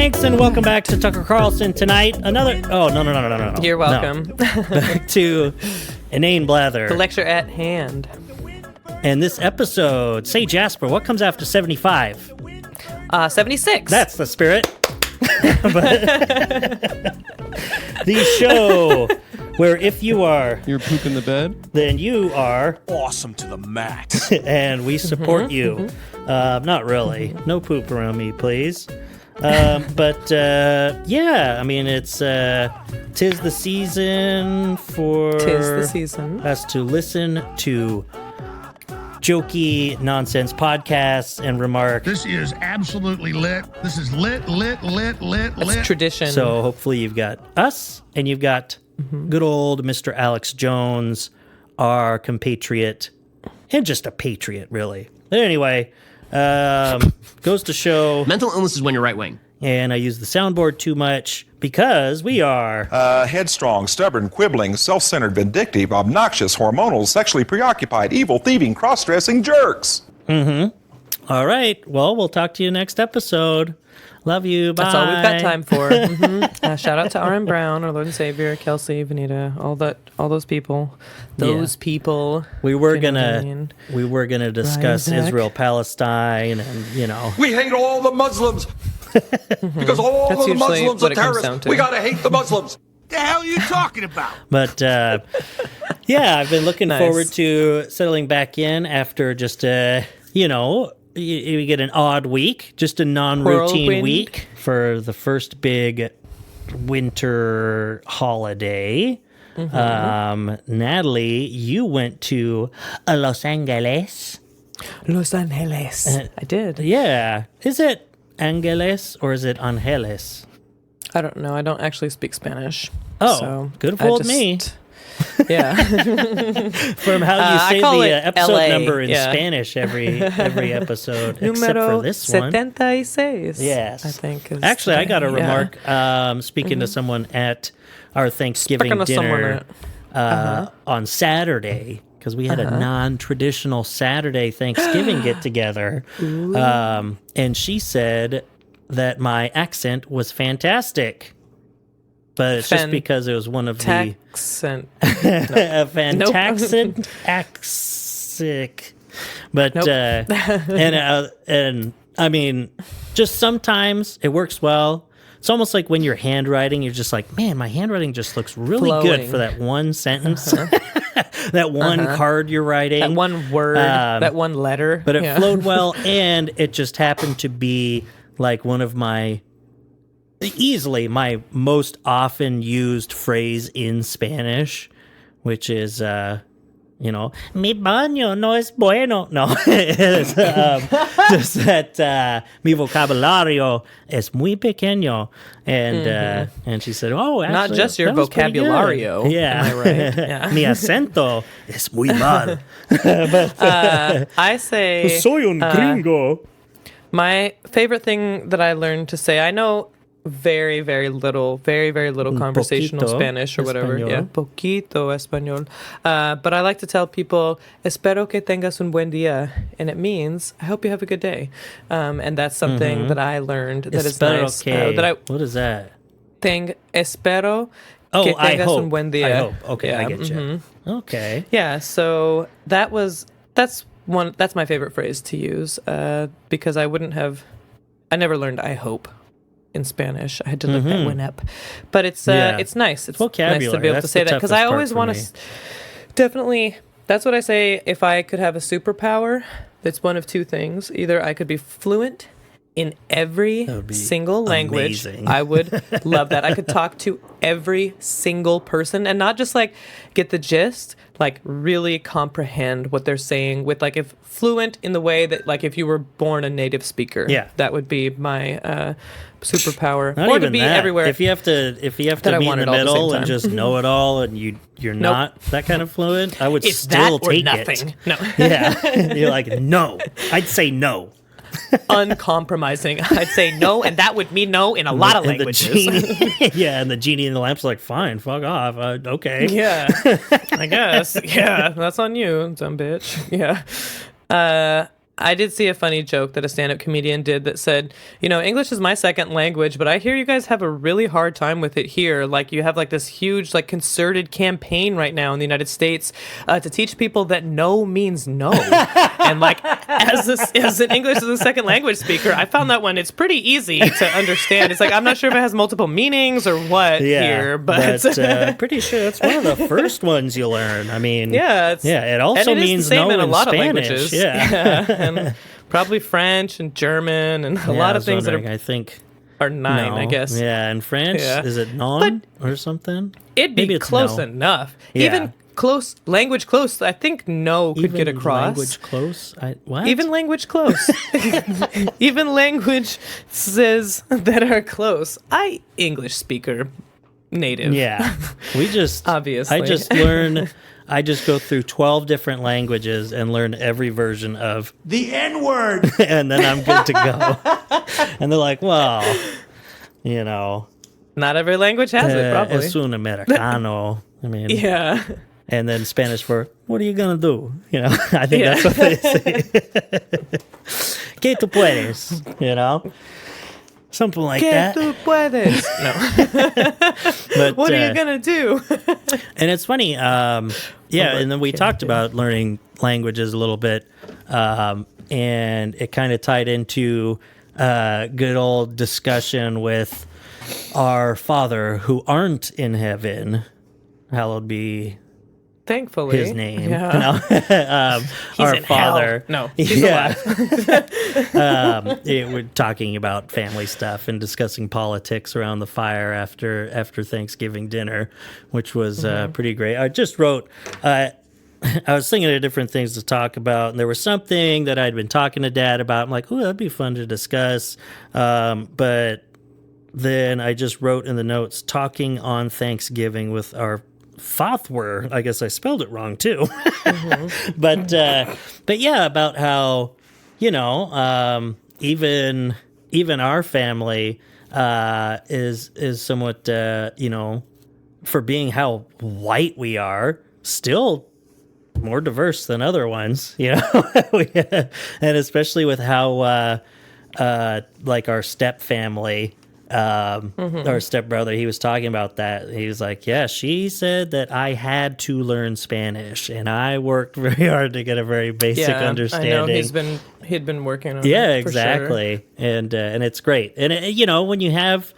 Thanks, and welcome back to Tucker Carlson tonight. Another... Oh, no. You're welcome. No. Back to Inane Blather. The lecture at hand. And this episode, say Jasper, what comes after 75? 76. That's the spirit. The show where if you are... You're pooping the bed? Then you are... awesome to the max. And we support you. Not really. No poop around me, please. But yeah, I mean, it's tis the season for us to listen to jokey nonsense podcasts and remark. This is absolutely lit. This is lit. It's tradition. So hopefully you've got us and you've got good old Mr. Alex Jones, our compatriot, and just a patriot, really. But anyway, goes to show... Mental illness is when you're right wing. And I use the soundboard too much because we are... headstrong, stubborn, quibbling, self-centered, vindictive, obnoxious, hormonal, sexually preoccupied, evil, thieving, cross-dressing jerks. All right. Well, we'll talk to you next episode. Love you. Bye. That's all we've got time for. Shout out to R.M. Brown, our Lord and Savior, Kelsey, Vanita, all those people. People. We were gonna discuss Isaac. Israel, Palestine, and you know. We hate all the Muslims. Because all That's of the usually Muslims what are it comes down terrorists. to. We gotta hate the Muslims. The hell are you talking about? But yeah, I've been looking Nice. forward to settling back in after just you get an odd week, just a non-routine Whirlwind. week for the first big winter holiday. Natalie, you went to Los Angeles. Los Angeles. I did. Yeah. Is it Angeles or is it Angeles? I don't know. I don't actually speak Spanish. Oh, so good I for me. Yeah. From how you I say call the it episode LA, number in yeah. Spanish every episode, except Numero for this one. 76. Yes. I think. Is Actually, I got a yeah. remark speaking to someone at our Thanksgiving Speaking to dinner someone on Saturday, because we had a non-traditional Saturday Thanksgiving get-together. And she said that my accent was fantastic. But it's just because it was one of Accent. a fantastic accent. But and I mean, just sometimes it works well. It's almost like when you're handwriting, you're just like, man, my handwriting just looks really good for that one sentence, that one card you're writing, That one word, that one letter. But it flowed well, and it just happened to be like one of easily my most often used phrase in Spanish, which is, mi baño no es bueno. No, it's, just that mi vocabulario es muy pequeño. And she said, oh, actually, not just your that was pretty good. vocabulario. Yeah. Am I right? Yeah. Mi acento es muy mal. I say... Soy un gringo. My favorite thing that I learned to say, I know very, very little conversational Poquito Spanish or whatever. español. Yeah, poquito español. But I like to tell people, espero que tengas un buen día. And it means, I hope you have a good day. And that's something that I learned that is Espero nice. que, what is that? Espero Oh, que I tengas hope. un buen día. I hope. Okay, Yeah, I get you. Okay. Yeah, so that's my favorite phrase to use because I never learned I hope in Spanish. I had to look that one up. But it's nice. It's nice to vocabulary. be able That's to say the that because toughest I part always for want me. to definitely that's what I say if I could have a superpower. It's one of two things. Either I could be fluent in every single language. amazing. I would love that. I could talk to every single person and not just like get the gist, like really comprehend what they're saying with like if fluent in the way that like if you were born a native speaker. Yeah. That would be my superpower. Not or even to be that. everywhere. If you have to that I meet in want the it all at the middle same and time. just know it all, and you're not that kind of fluent, I would It's still that or take nothing. it. No. Yeah, you're like no. I'd say no. Uncompromising. I'd say no, and that would mean no in a lot of And the languages. genie, yeah, and the genie in the lamp's like, fine, fuck off. Okay. Yeah, I guess. Yeah, that's on you, dumb bitch. Yeah. I did see a funny joke that a stand-up comedian did that said, English is my second language, but I hear you guys have a really hard time with it here. Like, you have like this huge like concerted campaign right now in the United States to teach people that no means no. And like, as an English as a second language speaker, I found that one, it's pretty easy to understand. It's like, I'm not sure if it has multiple meanings or what here, but pretty sure that's one of the first ones you learn. I mean, it also and it means is the same no in a lot Spanish. of languages. Yeah. And probably French and German and a lot of things that I think are nine, I guess. Yeah, in French, is it non or something? It'd be close enough. Yeah. Even language close, I think no could get across. Language close? What? Even language close. Even language says that are close. English speaker, native. Yeah. We just, obviously. I just go through 12 different languages and learn every version of The N-word. and then I'm good to go. And they're like, well, not every language has it, probably. Es un americano. I mean, yeah. And then Spanish for, what are you going to do? I think that's what they say. ¿Qué tú puedes? Something like ¿Qué that. tú puedes? No. But, what are you going to do? And it's funny. And then we talked about learning languages a little bit. And it kind of tied into good old discussion with our Father who aren't in heaven. Hallowed be Thankfully. his name. Yeah. He's our in Father. Hell. No, he's alive. We're talking about family stuff and discussing politics around the fire after Thanksgiving dinner, which was pretty great. I just wrote... I was thinking of different things to talk about, and there was something that I'd been talking to Dad about. I'm like, oh, that'd be fun to discuss. But then I just wrote in the notes, talking on Thanksgiving with our Father. I guess I spelled it wrong too. But yeah, about how, even our family is somewhat, for being how white we are, still more diverse than other ones, and especially with how like our step family, our stepbrother, he was talking about that. He was like, yeah, she said that I had to learn Spanish, and I worked very hard to get a very basic understanding. I know he'd been working on it. Yeah, for exactly. Sure. And it's great. And when you have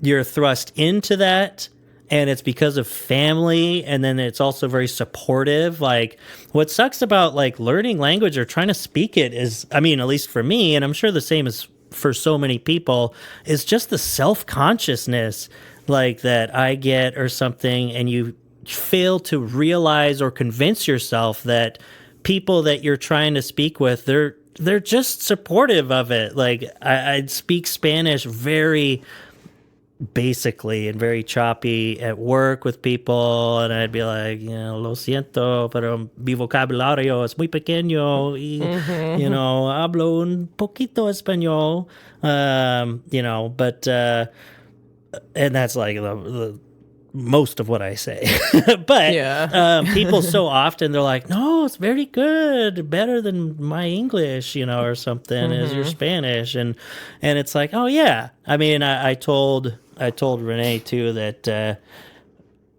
you're thrust into that, and it's because of family, and then it's also very supportive. Like, what sucks about like learning language or trying to speak it is, I mean, at least for me, and I'm sure the same is for so many people, is just the self-consciousness like that I get or something, and you fail to realize or convince yourself that people that you're trying to speak with, they're just supportive of it. Like, I'd speak Spanish very basically and very choppy at work with people, and I'd be like, lo siento, pero mi vocabulario es muy pequeño y, hablo un poquito español, but, and that's like the most of what I say. But people so often, they're like, no, it's very good, better than my English, or something, is your Spanish. And it's like, oh yeah. I mean, I told Renee too that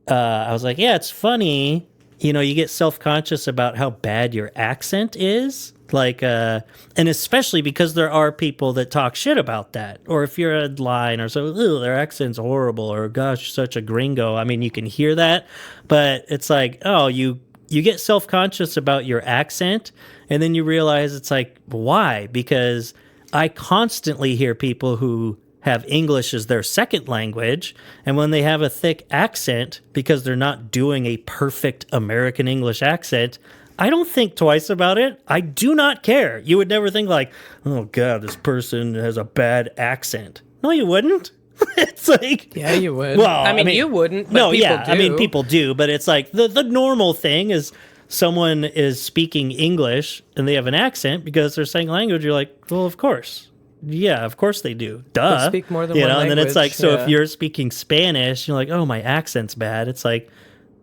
I was like, yeah, it's funny, you get self-conscious about how bad your accent is, like, and especially because there are people that talk shit about that, or if you're a line or so, their accent's horrible, or gosh, such a gringo. I mean, you can hear that, but it's like, oh, you get self-conscious about your accent, and then you realize it's like, why? Because I constantly hear people who have English as their second language, and when they have a thick accent, because they're not doing a perfect American English accent, I don't think twice about it. I do not care. You would never think like, oh God, this person has a bad accent. No, you wouldn't. It's like, yeah, you would. Well, I mean you wouldn't, but no, people yeah, do. I mean, people do, but it's like the normal thing is someone is speaking English and they have an accent because they're saying language. You're like, well, of course. Yeah, of course they do. Duh. They speak more than one and then it's like, language, so if you're speaking Spanish, you're like, oh, my accent's bad. It's like,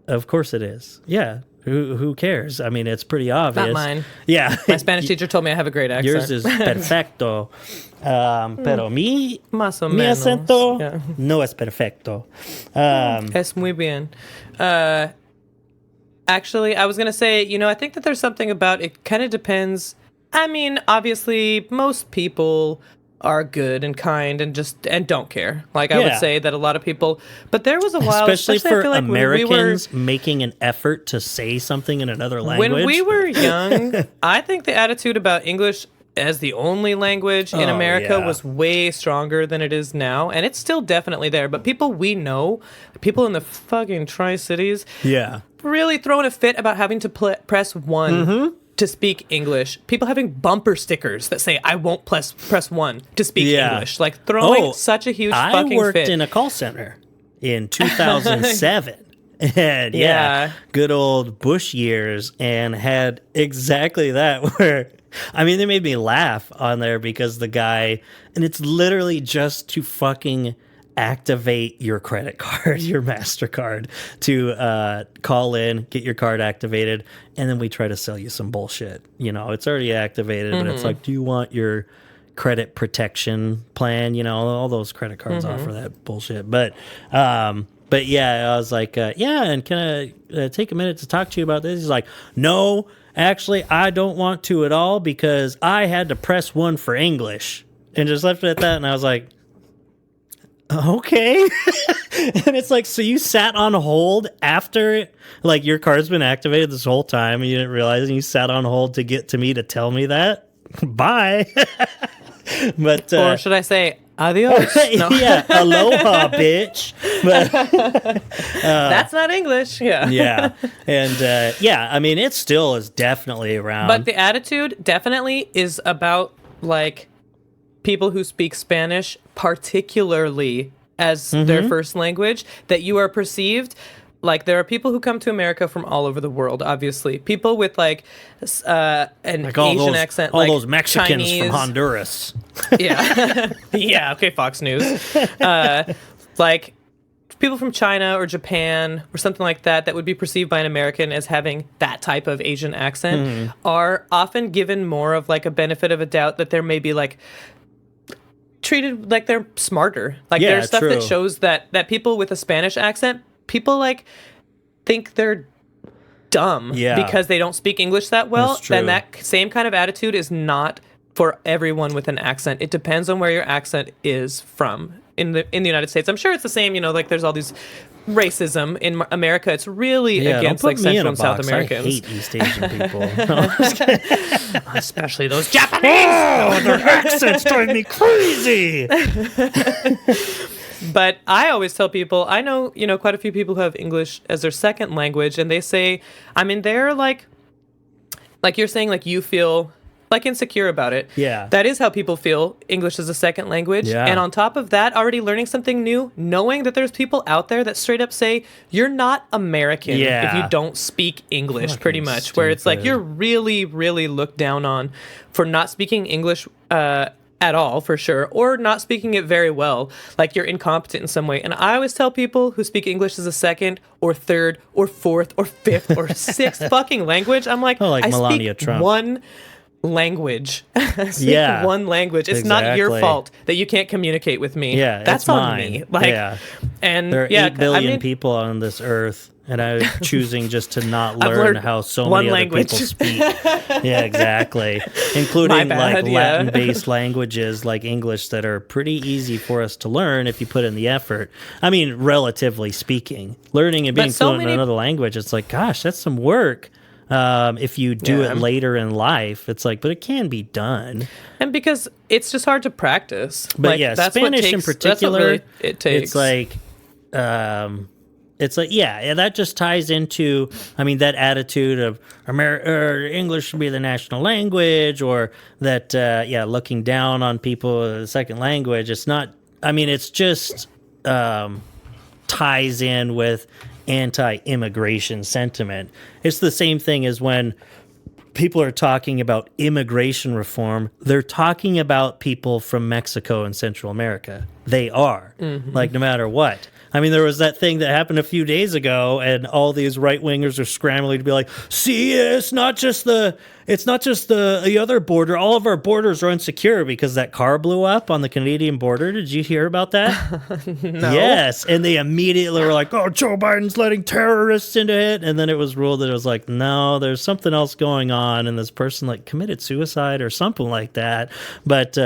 of course it is. Yeah. Who cares? I mean, it's pretty obvious. Not mine. Yeah. My Spanish teacher told me I have a great accent. Yours is perfecto. Pero Más o mi menos. acento Yeah. no es perfecto. Es muy bien. Actually, I was going to say, I think that there's something about it kind of depends. I mean, obviously, most people are good and kind and don't care. Like, I would Yeah. say that a lot of people, but there was a while, Especially I for feel like Americans making an effort to say something in another language. when we were young, I think the attitude about English as the only language in Oh, America yeah. was way stronger than it is now, and it's still definitely there. But people we know, people in the fucking Tri-Cities, Yeah. really throwing a fit about having to press one to speak English. People having bumper stickers that say, I won't press one to speak Yeah. English. Like throwing such a huge I fucking worked fit. in a call center in 2007. And Yeah. good old Bush years, and had exactly that where, I mean, they made me laugh on there because the guy, and it's literally just to fucking activate your credit card, your MasterCard, to call in, get your card activated, and then we try to sell you some bullshit. It's already activated, but it's like, do you want your credit protection plan? All those credit cards offer that bullshit. But yeah, I was like, and can I take a minute to talk to you about this? He's like, no, actually, I don't want to at all because I had to press one for English, and just left it at that. And I was like, okay. And it's like, so you sat on hold after, like, your card's been activated this whole time and you didn't realize, and you sat on hold to get to me to tell me that? Bye. But or should I say, adios? No. yeah, aloha, bitch. But That's not English. Yeah. yeah, and I mean, it still is definitely around. But the attitude definitely is about, like, people who speak Spanish, particularly as their first language, that you are perceived. Like, there are people who come to America from all over the world, obviously. People with, like, an like all Asian those, accent, all like those Mexicans Chinese. from Honduras. Yeah. Yeah, okay, Fox News. Like, people from China or Japan or something like that would be perceived by an American as having that type of Asian accent are often given more of, like, a benefit of a doubt that they're maybe, like, treated like they're smarter. Like, Yeah, there's stuff true. that shows that people with a Spanish accent, people, like, think they're dumb because they don't speak English that well. That's true. Then that same kind of attitude is not for everyone with an accent. It depends on where your accent is from in the United States. I'm sure it's the same, like, there's all these racism in America. It's really against, like, Central and South Americans. I hate East Asian people. No, I'm just kidding. Especially those Japanese. Oh, their accents drive me crazy. But I always tell people, I know, quite a few people who have English as their second language, and they say, I mean, they're like you're saying, like, you feel, like, insecure about it. Yeah. That is how people feel English as a second language. Yeah. And on top of that, already learning something new, knowing that there's people out there that straight up say, you're not American if Yeah. you don't speak English, Fucking pretty much. Where it's like, stupid. you're really, really looked down on for not speaking English at all, for sure, or not speaking it very well, like you're incompetent in some way. And I always tell people who speak English as a second or third or fourth or fifth or sixth fucking language, I'm like, Oh, like I Melania speak Trump. one language. I speak Yeah. one language. It's not your Exactly. fault that you can't communicate with me. Yeah, that's it's on mine. me. Like, Yeah. and There are yeah, 8 billion I mean, people on this earth, and I'm choosing just to not I've learn learned how so one many language. other people speak. Yeah, exactly. Including My bad, like yeah. Latin-based languages like English that are pretty easy for us to learn if you put in the effort. I mean, relatively speaking. Learning and being But so fluent in many- another language, it's like, gosh, that's some work. If you do Yeah. it later in life, it's like, but it can be done. and because it's just hard to practice. But like, yeah, that's Spanish what takes, in that's what particular, really it takes. it's like, yeah, that just ties into, I mean, that attitude of English should be the national language, or that, looking down on people with a second language. It's not, I mean, it's just ties in with anti-immigration sentiment. It's the same thing as when people are talking about immigration reform, they're talking about people from Mexico and Central America. they are, like no matter what. I mean, there was that thing that happened a few days ago, and all these right wingers are scrambling to be like, "See, it's not just the other border. All of our borders are insecure because that car blew up on the Canadian border." Did you hear about that? No. Yes, and they immediately were like, "Oh, Joe Biden's letting terrorists into it," and then it was ruled that it was like, "No, there's something else going on," and this person like committed suicide or something like that, but.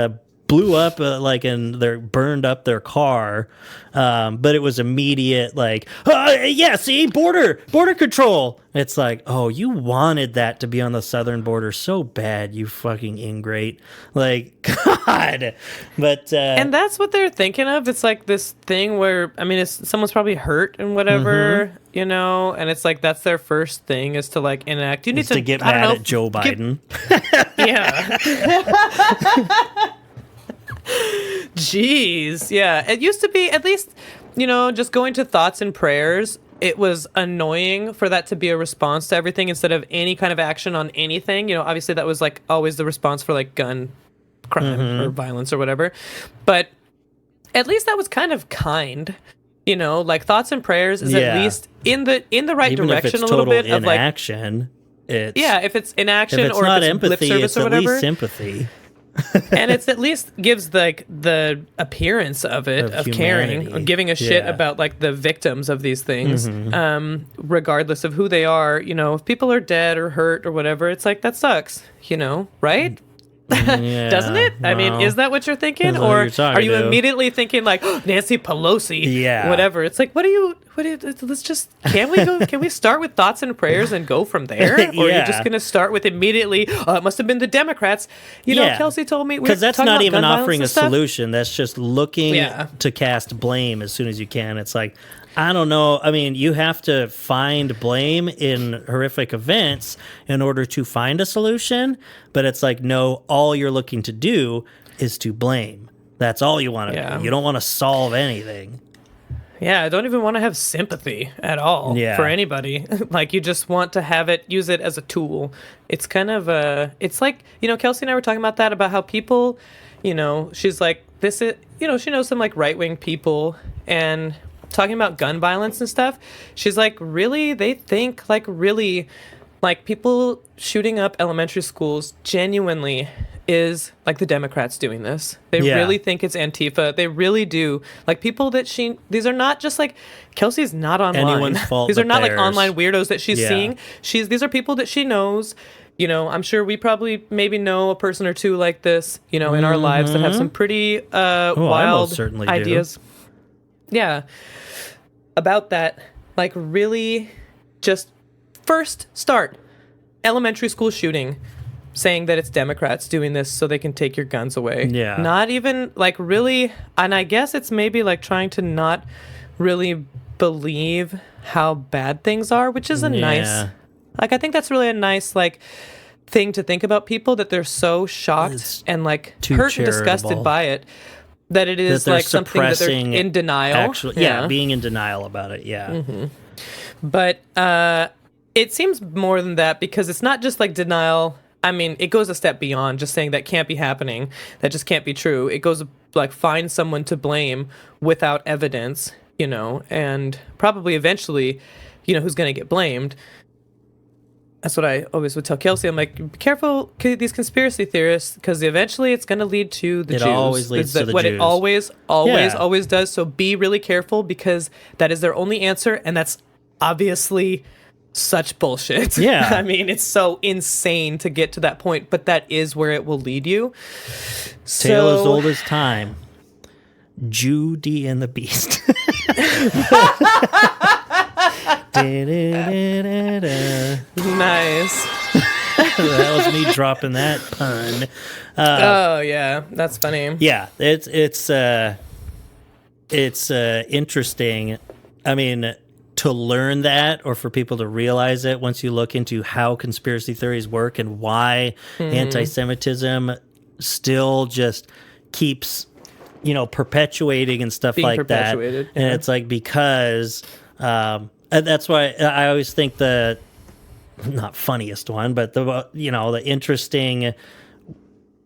Blew up and they burned up their car, but it was immediate like, yeah, see, border control. It's like, oh, you wanted that to be on the southern border so bad, you fucking ingrate. Like, God. But and that's what they're thinking of. It's like this thing where, I mean, someone's probably hurt and whatever, you know, and it's like that's their first thing is to like enact. You need to get mad at Joe Biden. Yeah. Jeez, yeah. It used to be, at least, you know, just going to thoughts and prayers, it was annoying for that to be a response to everything instead of any kind of action on anything. You know, obviously that was like always the response for like gun crime or violence or whatever. But at least that was kind of kind. You know, like thoughts and prayers is at least in the right even direction if it's a little bit total of like inaction. It's, if it's inaction if it's or not if it's empathy, lip service it's or at whatever. least sympathy. And it's at least gives like the appearance of it, of caring, humanity. of giving a shit Yeah. about like the victims of these things, regardless of who they are. You know, if people are dead or hurt or whatever, it's like that sucks. You know, right? Yeah, Doesn't it? I mean, well, is that what you're thinking, depends on who or you're talking are you to. immediately thinking like Nancy Pelosi? Yeah. whatever. It's like, let's just can we start with thoughts and prayers and go from there, or are you just gonna start with immediately? It must have been the Democrats. You know, Kelsey told me because that's not even offering a solution. solution. That's just looking to cast blame as soon as you can. It's like, I don't know. I mean, you have to find blame in horrific events in order to find a solution. But it's like, no, all you're looking to do is to blame. That's all you want to do. You don't want to solve anything. Yeah, I don't even want to have sympathy at all for anybody. Like, you just want to use it as a tool. It's kind of it's like, you know, Kelsey and I were talking about that, about how people, you know, she's like, this is, you know, she knows some like right-wing people and talking about gun violence and stuff. She's like, really? They think like really, like people shooting up elementary schools genuinely is like the Democrats doing this. They really think it's Antifa. They really do. Like people that these are not just like, Kelsey's not online. Anyone's fault. These are not theirs. like online weirdos that she's seeing. These are people that she knows. You know, I'm sure we probably maybe know a person or two like this, you know, in our lives that have some pretty wild ideas. Yeah. About that, like really just first start elementary school shooting, saying that it's Democrats doing this so they can take your guns away. Yeah. Not even like really, and I guess it's maybe like trying to not really believe how bad things are, which is a nice, like I think that's really a nice like thing to think about people, that they're so shocked and like hurt and disgusted by it. That it is like something that they're in denial. Being in denial about it. Yeah. But it seems more than that, because it's not just like denial. I mean, it goes a step beyond just saying that can't be happening. That just can't be true. It goes like find someone to blame without evidence, you know, and probably eventually, you know, who's going to get blamed. That's what I always would tell Kelsey. I'm like, be careful, these conspiracy theorists, because eventually it's going to lead to the Jews. It always leads to the Jews. It always does. So be really careful, because that is their only answer, and that's obviously such bullshit. Yeah. I mean, it's so insane to get to that point, but that is where it will lead you. Tale as old as time. Judy and the Beast. Nice. That was me dropping that pun. Oh yeah, that's funny. Yeah, it's interesting. I mean, to learn that, or for people to realize it once you look into how conspiracy theories work and why anti-Semitism still just keeps, you know, perpetuating and stuff Being like that. perpetuated, And it's like, because and that's why I always think the not funniest one, but the, you know, the interesting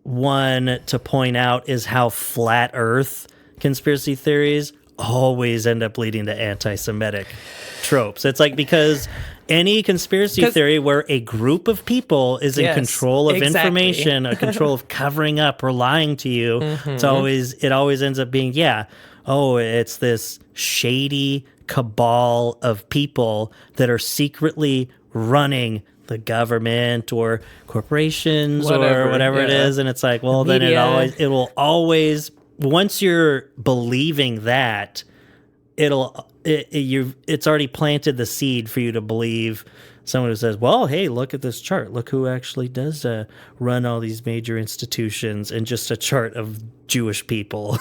one to point out is how flat Earth conspiracy theories always end up leading to anti-Semitic tropes. It's like because any conspiracy theory where a group of people is in control of information, a control of covering up or lying to you, it always ends up being, it's this shady cabal of people that are secretly running the government or corporations or whatever it is. And it's like, well, then it will always, once you're believing that, it's already planted the seed for you to believe someone who says, well, hey, look at this chart. Look who actually does run all these major institutions, and just a chart of Jewish people.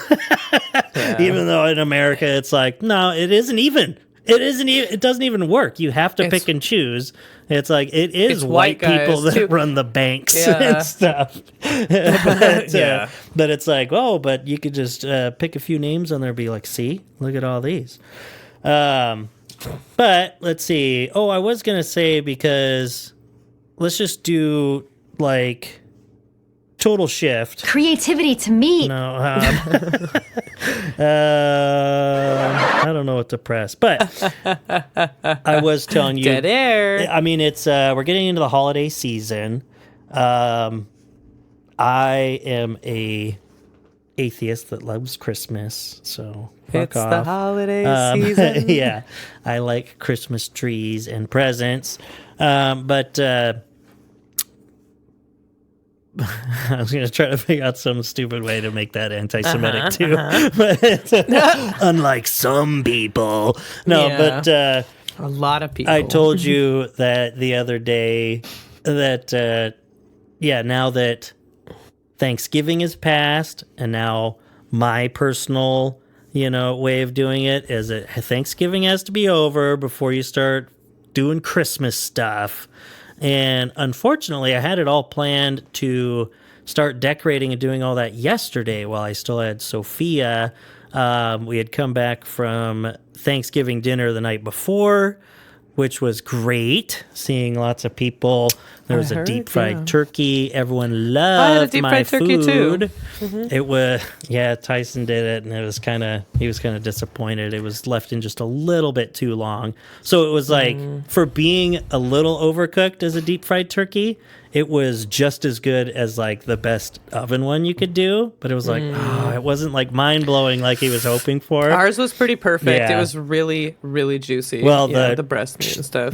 Even though in America it's like, no, it isn't even. It doesn't even work. You have to pick and choose. It's like it is white people that run the banks and stuff. But it's like, but you could just pick a few names on there and be like, see, look at all these. But let's see. Oh, I was going to say, because let's just do like total shift. Creativity to me. No, I don't know what to press, but I was telling you. Dead air. I mean, it's we're getting into the holiday season. I am a atheist that loves Christmas, so it's off. the holiday season. Yeah, I like Christmas trees and presents, but I was going to try to figure out some stupid way to make that anti-Semitic too, but unlike some people, but a lot of people. I told you that the other day that now that Thanksgiving is past, and now my personal way of doing it is that Thanksgiving has to be over before you start doing Christmas stuff. And unfortunately, I had it all planned to start decorating and doing all that yesterday while I still had Sophia. We had come back from Thanksgiving dinner the night before, which was great, seeing lots of people. There was a deep fried turkey. Everyone loved my food. Turkey too. Mm-hmm. It was, Tyson did it, and he was kind of disappointed. It was left in just a little bit too long. So it was like, for being a little overcooked as a deep fried turkey, it was just as good as like the best oven one you could do. But it was like, it wasn't like mind blowing like he was hoping for. Ours was pretty perfect. It was really, really juicy. Well, the breast meat and stuff.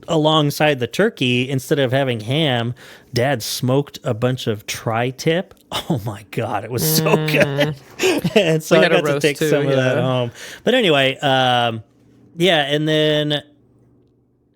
Alongside the turkey, instead of having ham, Dad smoked a bunch of tri-tip. Oh my God, it was so good. And so I got to take some of that home. But anyway, and then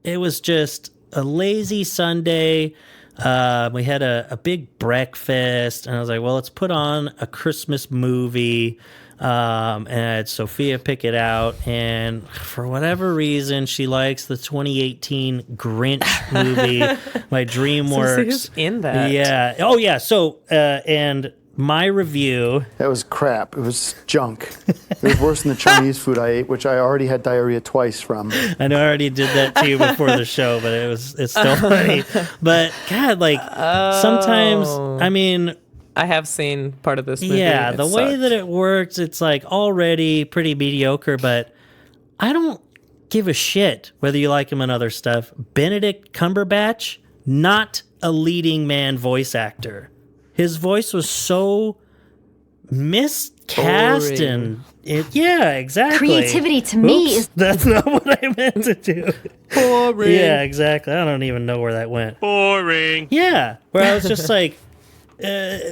it was just a lazy Sunday. We had a big breakfast, and I was like, well, let's put on a Christmas movie. And I had Sophia pick it out, and for whatever reason, she likes the 2018 Grinch movie by DreamWorks. Who's in that? Yeah. Oh, yeah. So, and my review... That was crap. It was junk. It was worse than the Chinese food I ate, which I already had diarrhea twice from. I know I already did that to you before the show, but it's still funny. But, God, like, sometimes, I mean... I have seen part of this movie. Yeah, the way that it works, it's like already pretty mediocre, but I don't give a shit whether you like him in other stuff. Benedict Cumberbatch, not a leading man voice actor. His voice was so miscast and exactly. Creativity to me is... That's not what I meant to do. Boring. Yeah, exactly. I don't even know where that went. Boring. Yeah, where I was just like...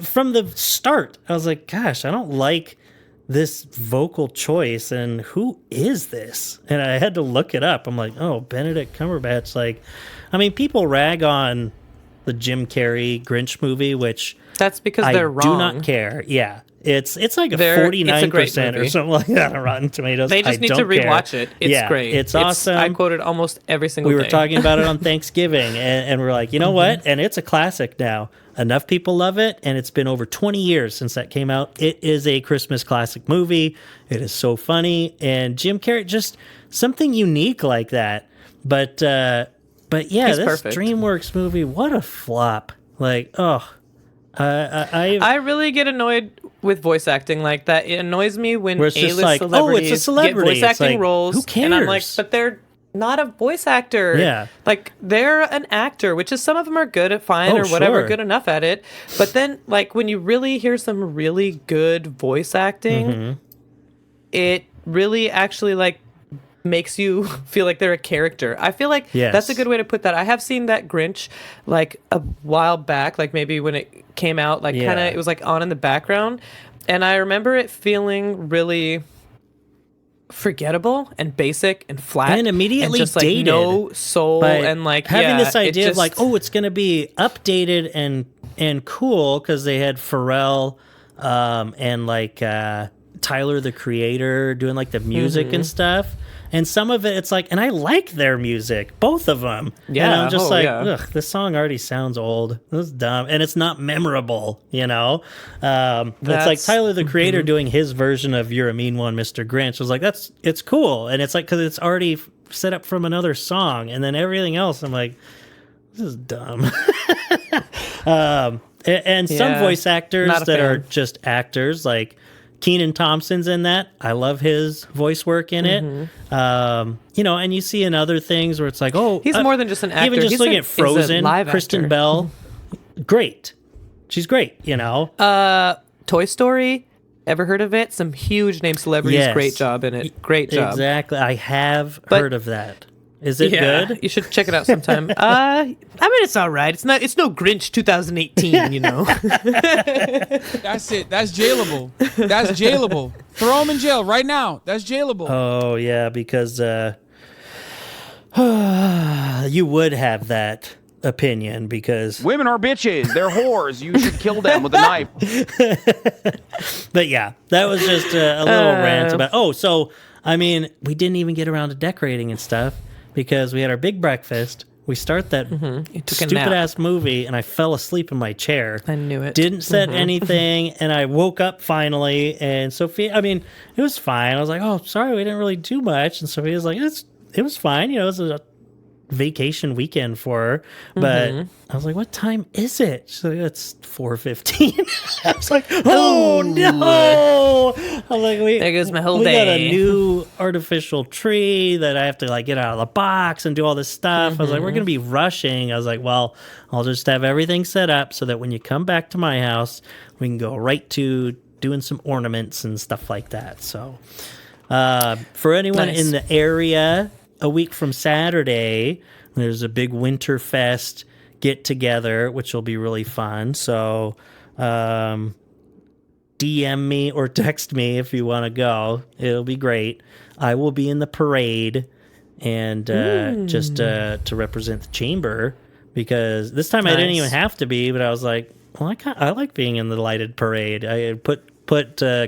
from the start, I was like, gosh, I don't like this vocal choice, and who is this? And I had to look it up. I'm like, oh, Benedict Cumberbatch. Like, I mean, people rag on the Jim Carrey Grinch movie, which that's because they're wrong. I do not care. Yeah. It's like a 49% or something like that on Rotten Tomatoes. They just need to rewatch it. It's great. It's awesome. I quoted almost every single We thing. were talking about it on Thanksgiving, and we're like, you know what? And it's a classic now. Enough people love it, and it's been over 20 years since that came out. It is a Christmas classic movie. It is so funny, and Jim Carrey, just something unique like that. But yeah, He's this perfect. DreamWorks movie, what a flop. Like, I really get annoyed with voice acting like that. It annoys me when Where it's just A-list like, celebrities it's a celebrity. get voice It's acting like, roles. who cares? And I'm like, but they're not a voice actor. Yeah. Like, they're an actor, which is some of them are good at fine or whatever, sure. good enough at it. But then, like, when you really hear some really good voice acting, it really actually, like, makes you feel like they're a character. I feel like that's a good way to put that. I have seen that Grinch like a while back, like maybe when it came out, like kind of it was like on in the background, and I remember it feeling really forgettable and basic and flat and immediately and just dated, like no soul and like having this idea of like, oh, it's gonna be updated and cool because they had Pharrell and like Tyler the Creator doing like the music and stuff. And some of it, it's like, and I like their music, both of them. Yeah. And I'm just ugh, this song already sounds old. This is dumb. And it's not memorable, you know? It's like Tyler, the Creator, doing his version of You're a Mean One, Mr. Grinch. I was like, it's cool. And it's like, because it's already set up from another song. And then everything else, I'm like, this is dumb. And some voice actors that are just actors, like Kenan Thompson's in that. I love his voice work in it. You know, and you see in other things where it's like, he's more than just an actor. Even just He's looking at Frozen, Kristen actor. Bell, great. She's great, you know. Toy Story, ever heard of it? Some huge name celebrities, Yes. great job in it. Great job. Exactly. I have heard of that. Is it good? You should check it out sometime. I mean, it's all right. It's no Grinch 2018, you know. That's it. That's jailable. That's jailable. Throw him in jail right now. That's jailable. Oh, yeah, because you would have that opinion because... Women are bitches. They're whores. You should kill them with a knife. But yeah, that was just a little rant about... so, I mean, we didn't even get around to decorating and stuff because we had our big breakfast. We start that stupid-ass movie, and I fell asleep in my chair. I knew it. Didn't set anything, and I woke up finally, and Sophia... I mean, it was fine. I was like, sorry, we didn't really do much. And Sophia was like, it was fine. You know, it was a vacation weekend for her, but I was like, what time is it? She's like, it's 4:15. I was like, oh no. I'm like, there goes my whole we day. got a new artificial tree that I have to like get out of the box and do all this stuff. I was like, we're gonna be rushing. I was like, well, I'll just have everything set up so that when you come back to my house, we can go right to doing some ornaments and stuff like that. So for anyone in the area, a week from Saturday, there's a big Winterfest get together, which will be really fun. So DM me or text me if you want to go. It'll be great. I will be in the parade and just to represent the chamber because this time I didn't even have to be, but I was like, well, I like being in the lighted parade. I put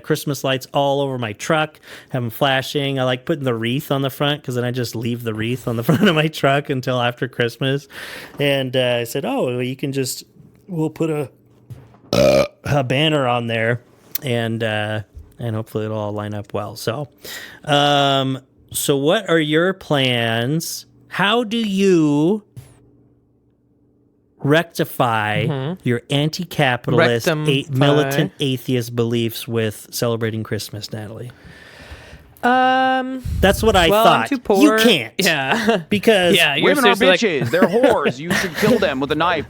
Christmas lights all over my truck, have them flashing. I like putting the wreath on the front because then I just leave the wreath on the front of my truck until after Christmas. And I said, we'll put a banner on there and hopefully it'll all line up well. So, so what are your plans? How do you rectify your anti-capitalist, militant atheist beliefs with celebrating Christmas, Natalie? That's what I thought. I'm too poor. You can't. Yeah. Because women are bitches. They're whores. You should kill them with a knife.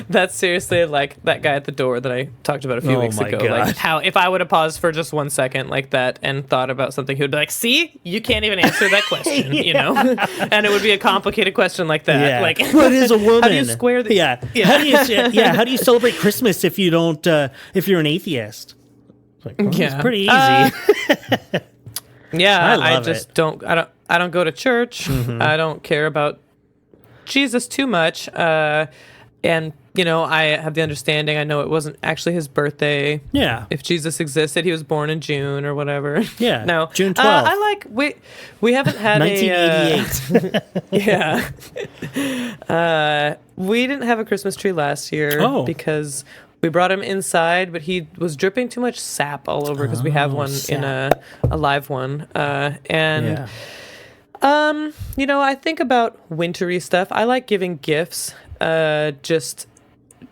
That's seriously like that guy at the door that I talked about a few weeks ago. God. Like how if I would have paused for just 1 second like that and thought about something, he would be like, see, you can't even answer that question, you know? And it would be a complicated question like that. Yeah. Like, what is a woman? How do you square the... Yeah. How do you celebrate Christmas if you don't, if you're an atheist? Like, well, it's pretty easy. I just don't go to church. I don't care about Jesus too much. And you know, I have the understanding. I know it wasn't actually his birthday. Yeah. If Jesus existed, he was born in June or whatever. Yeah. No. June 12th. I like we haven't had 1988. We didn't have a Christmas tree last year because we brought him inside, but he was dripping too much sap all over because we have one in a live one. You know, I think about wintry stuff. I like giving gifts, just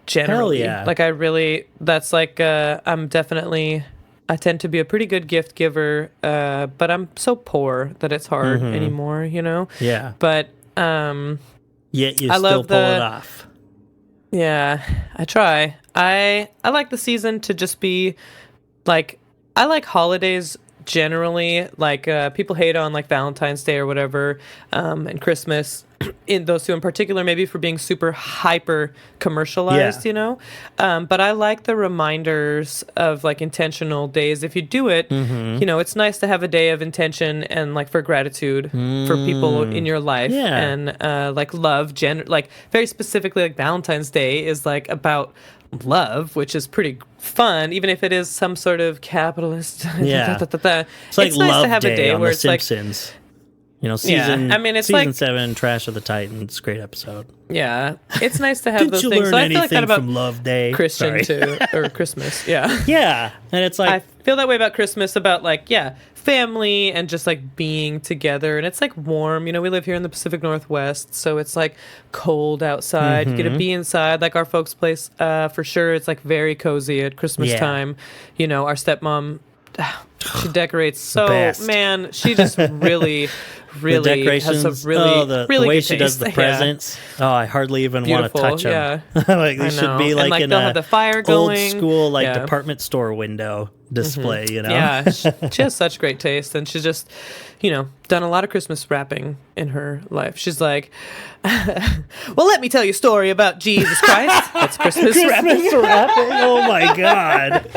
generally. yeah. Like I really, that's like, I'm definitely, I tend to be a pretty good gift giver, but I'm so poor that it's hard anymore, you know? Yeah. But, Yet you I still love pull it off. yeah, I try. I like the season to just be like, I like holidays generally. Like people hate on like Valentine's Day or whatever, and Christmas. In those two in particular, maybe for being super hyper commercialized, you know. But I like the reminders of like intentional days. If you do it, you know, it's nice to have a day of intention and like for gratitude for people in your life and like love. Like very specifically, like Valentine's Day is like about love, which is pretty fun, even if it is some sort of capitalist. Yeah, it's like nice Love to have Day a day on where The it's Simpsons. like. You know, season, I mean, it's season like 7, Trash of the Titans, great episode. Yeah, it's nice to have Didn't those you things. learn So I feel like that anything about from Love Day? Christian Sorry. too, or Christmas. Yeah, Yeah, and it's like I feel that way about Christmas, about like family and just like being together, and it's like warm. You know, we live here in the Pacific Northwest, so it's like cold outside. You get to be inside, like our folks' place. For sure, it's like very cozy at Christmas time. You know, our stepmom. She decorates so best. man. She just really the decorations, has a really the really way good she does taste. the presents. Oh, I hardly even want to Beautiful, touch them. Like they I should know. be And, like, like, in they'll a have the fire old going. school like Yeah. department store window display. You know. Yeah, she has such great taste, and she's just, you know, done a lot of Christmas wrapping in her life. She's like, well, let me tell you a story about Jesus Christ. That's Christmas wrapping. Christmas wrapping. Oh my god.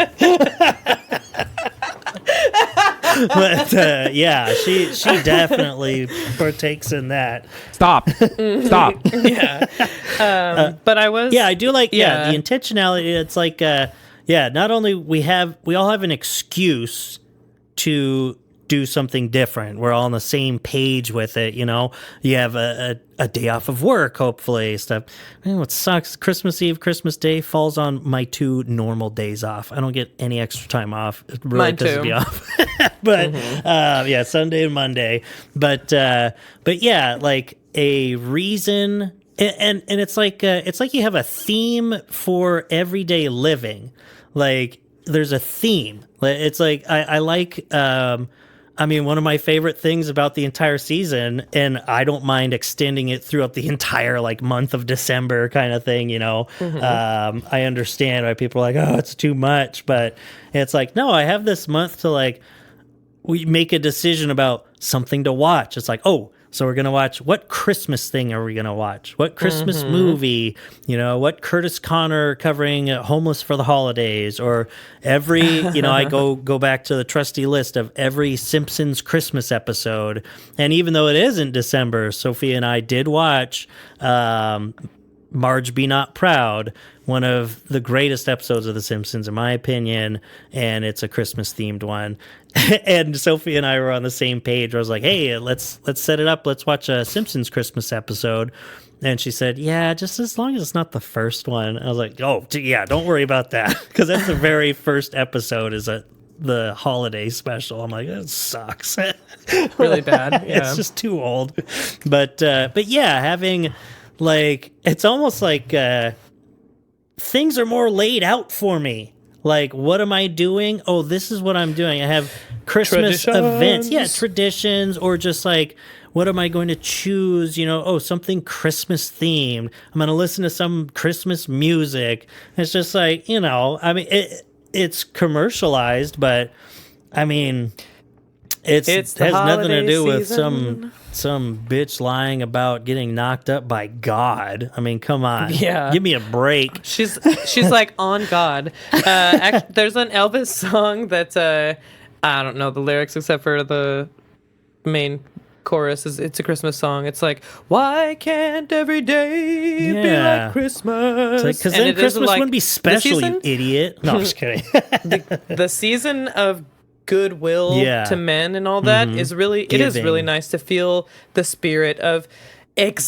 But yeah, she definitely partakes in that. Stop. Stop. Yeah. But I was. Yeah, I do like the Yeah. intentionality. It's like not only we all have an excuse to do something different. We're all on the same page with it, you know. You have a day off of work, hopefully. Stuff. Man, what sucks, Christmas Eve, Christmas Day falls on my 2 normal days off. I don't get any extra time off. It really Mine pisses too. me off. But Sunday and Monday. But yeah, like a reason, and it's like you have a theme for everyday living. Like there's a theme. It's like I like I mean, one of my favorite things about the entire season, and I don't mind extending it throughout the entire like month of December kind of thing, you know. I understand why people are like, oh, it's too much, but it's like, no, I have this month to like, we make a decision about something to watch. It's like, oh, so we're going to watch, what Christmas thing are we going to watch? What Christmas movie? You know, what Curtis Connor covering Homeless for the Holidays? Or every, you know, I go back to the trusty list of every Simpsons Christmas episode. And even though it isn't December, Sophie and I did watch Marge Be Not Proud, one of the greatest episodes of The Simpsons, in my opinion, and it's a Christmas-themed one. And Sophie and I were on the same page. I was like, hey, let's set it up. Let's watch a Simpsons Christmas episode. And she said, yeah, just as long as it's not the first one. I was like, oh, yeah, don't worry about that. Because that's the very first episode is the holiday special. I'm like, that sucks. Really bad. Yeah. It's just too old. But yeah, having like, it's almost like things are more laid out for me. Like, what am I doing? Oh, this is what I'm doing. I have Christmas events. Yeah, traditions, or just like, what am I going to choose? You know, oh, something Christmas themed. I'm going to listen to some Christmas music. It's just like, you know, I mean, it's commercialized, but I mean, it has nothing to do with some bitch lying about getting knocked up by God. I mean, come on. Yeah. Give me a break. She's like on God. There's an Elvis song that I don't know the lyrics except for the main chorus. It's a Christmas song. It's like, why can't every day be like Christmas? Because then Christmas wouldn't be special, you idiot. No, I'm just kidding. The season of goodwill to men and all that is really Giving. it is really nice to feel the spirit of it's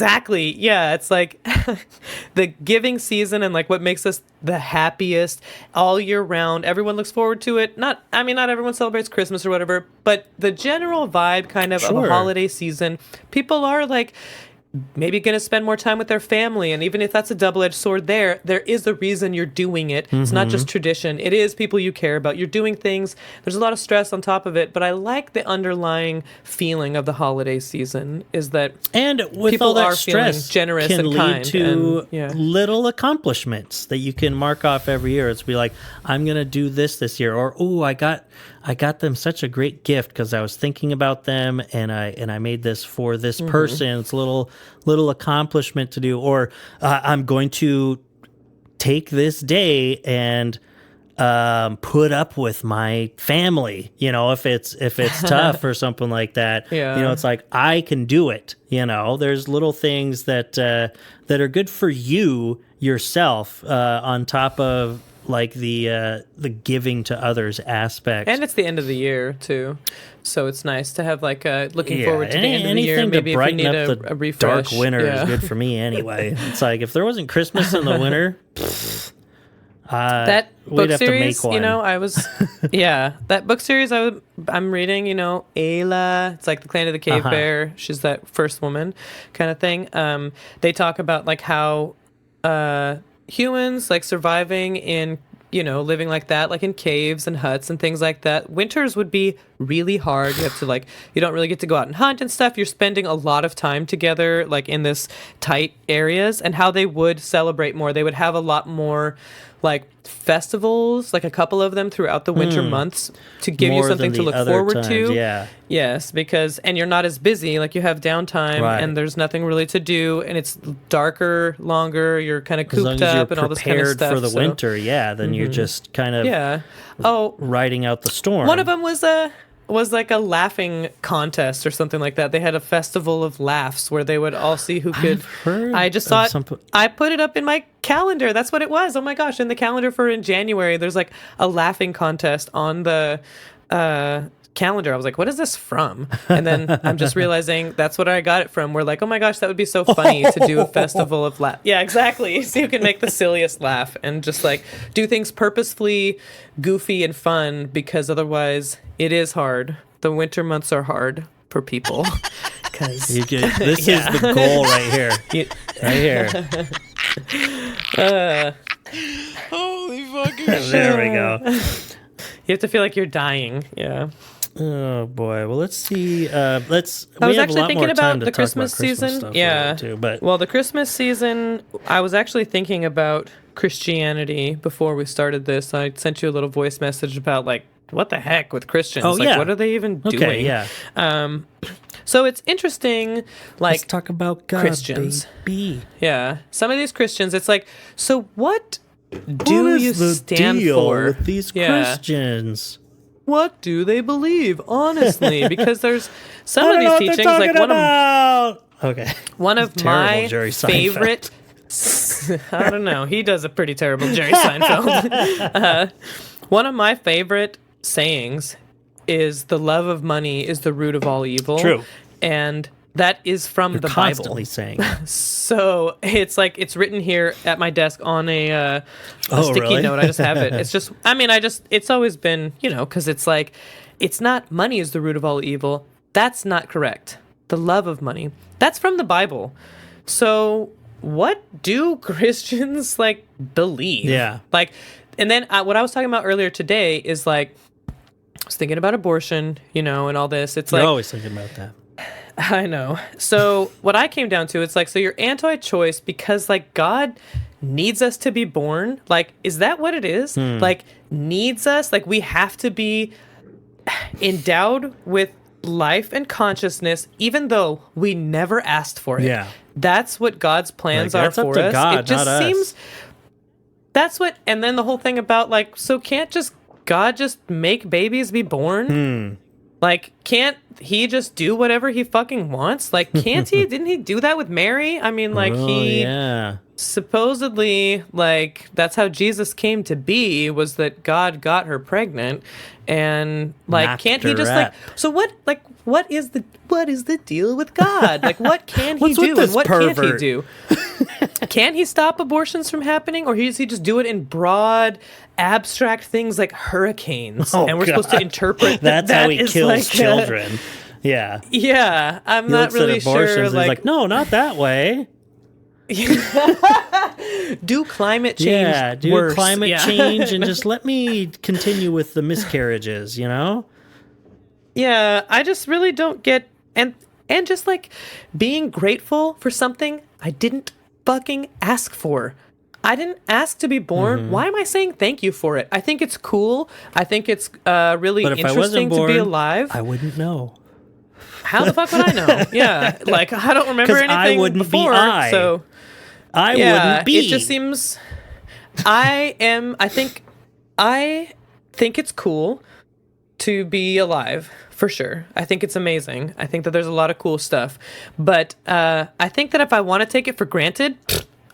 like the giving season, and like what makes us the happiest all year round. Everyone looks forward to it. Not everyone celebrates Christmas or whatever, but the general vibe kind of a holiday season, people are like maybe going to spend more time with their family. And even if that's a double-edged sword there is a reason you're doing it. It's not just tradition. It is people you care about. You're doing things. There's a lot of stress on top of it. But I like the underlying feeling of the holiday season is that and with people all that are feeling stress generous can and lead kind. to And, little accomplishments that you can mark off every year. It's be like, I'm going to do this year. Or, oh, I got them such a great gift because I was thinking about them and I made this for this person. It's a little accomplishment to do. Or I'm going to take this day and put up with my family, if it's tough or something like that. Yeah. It's like I can do it. There's little things that are good for you yourself on top of like the giving to others aspect. And it's the end of the year too, so it's nice to have like looking forward to the end of the year. Anything Maybe to if you brighten need up the a refresh. dark winter is good for me anyway. It's like if there wasn't Christmas in the winter, that we'd book have to series, make one. I was, that book series I'm reading, Ayla, it's like the Clan of the Cave Bear. She's that first woman kind of thing. They talk about like how humans like surviving in, living like that, like in caves and huts and things like that. Winters would be really hard. You have to you don't really get to go out and hunt and stuff. You're spending a lot of time together, like in this tight areas, and how they would celebrate more. They would have a lot more like festivals, like a couple of them throughout the winter months to give you More something than to the look other forward times, to. yeah. Yes, and you're not as busy, like you have downtime Right. and there's nothing really to do and it's darker, longer, you're kind of As long cooped as you're up and all this kind of prepared stuff. for the so- winter, then you're just kind of Yeah. Oh, riding out the storm. one of them was like a laughing contest or something like that. They had a festival of laughs where they would all see who could. I just saw it. I put it up in my calendar. That's what it was. Oh my gosh! In the calendar for in January, there's like a laughing contest on the calendar. I was like, what is this from? And then I'm just realizing that's what I got it from. We're like, oh my gosh, that would be so funny to do a festival of laugh. Yeah, exactly. So you can make the silliest laugh and just like do things purposefully goofy and fun because otherwise it is hard. The winter months are hard for people. This is the goal right here. Right here. Holy fucking shit. There we go. You have to feel like you're dying. Yeah. Oh boy. Well, let's see. I was actually thinking about the Christmas season. Yeah. Well, the Christmas season, I was actually thinking about Christianity before we started this. I sent you a little voice message about like, what the heck with Christians? Oh, like, yeah. what are they even doing? Okay, yeah. So it's interesting, like, let's talk about God, Christians. Baby. Yeah. Some of these Christians, it's like, so what do you stand for? With these Christians? What do they believe, honestly? Because there's some of these teachings, like one of my favorite. I don't know. He does a pretty terrible Jerry Seinfeld. One of my favorite sayings is the love of money is the root of all evil. True. And that is from the Bible. Constantly saying. So it's like it's written here at my desk on a sticky note. I just have it. It's just, it's always been, because it's like, it's not money is the root of all evil. That's not correct. The love of money. That's from the Bible. So what do Christians like believe? Yeah. Like, and then what I was talking about earlier today is like, I was thinking about abortion, and all this. It's You're like always thinking about that. I know. So what I came down to, it's like, so you're anti-choice because like God needs us to be born. Like, is that what it is? Like needs us? Like we have to be endowed with life and consciousness, even though we never asked for it. Yeah. That's what God's plans are that's up for to us. God, it just not us. seems that's what, and then the whole thing about like, so can't just God just make babies be born? Like, can't he just do whatever he fucking wants? Like, can't he? Didn't he do that with Mary? I mean, like, supposedly, like, that's how Jesus came to be, was that God got her pregnant. And, like, Knocked can't he her just, up. like, so what is the deal with God? Like, what can he What's with do this and what can't he pervert? do? Can he stop abortions from happening, or does he just do it in broad, abstract things like hurricanes? Oh, and we're supposed to God. interpret That's that how he is kills like children. Yeah. Yeah, I'm He not looks at really abortions sure. and he's like, no, not that way. Do climate change Yeah, do worse. climate Yeah. change and just let me continue with the miscarriages, you know? Yeah, I just really don't get and just like being grateful for something I didn't fucking ask for. I didn't ask to be born. Mm-hmm. Why am I saying thank you for it? I think it's cool. I think it's really But if I interesting wasn't born, to be alive. I wouldn't know. How the fuck would I know? Yeah, like I don't remember 'Cause anything I wouldn't before. be I. So I yeah, wouldn't be. it just seems. I think it's cool to be alive for sure. I think it's amazing. I think that there's a lot of cool stuff, but I think that if I want to take it for granted,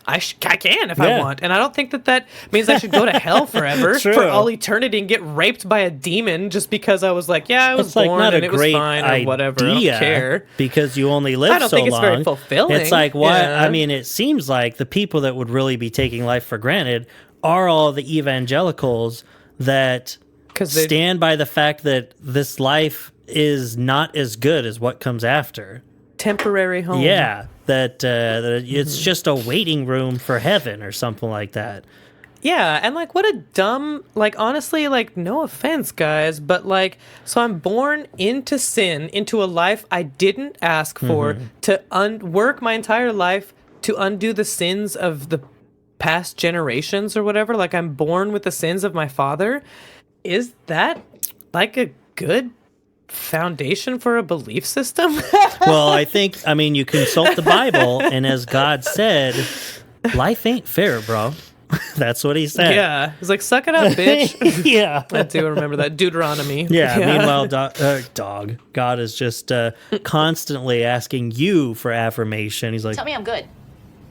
I can if I want, and I don't think that means I should go to hell forever for all eternity and get raped by a demon just because I was like, yeah, I was That's born not and a it was great fine or whatever. I don't idea care. because you only live so long. I don't think it's very fulfilling. It's like what Yeah. I mean. It seems like the people that would really be taking life for granted are all the evangelicals that stand by the fact that this life is not as good as what comes after. Temporary home. Yeah, that it's just a waiting room for heaven or something like that. Yeah, and like what a dumb, like honestly, like no offense, guys, but like, so I'm born into sin, into a life I didn't ask for, to work my entire life to undo the sins of the past generations or whatever. Like I'm born with the sins of my father. Is that like a good foundation for a belief system? Well, I mean, you consult the Bible, and as God said, life ain't fair, bro. That's what he said. Yeah. He's like, suck it up, bitch. Yeah. I do remember that. Deuteronomy. Yeah. Meanwhile, God is just constantly asking you for affirmation. He's like, Tell me I'm good.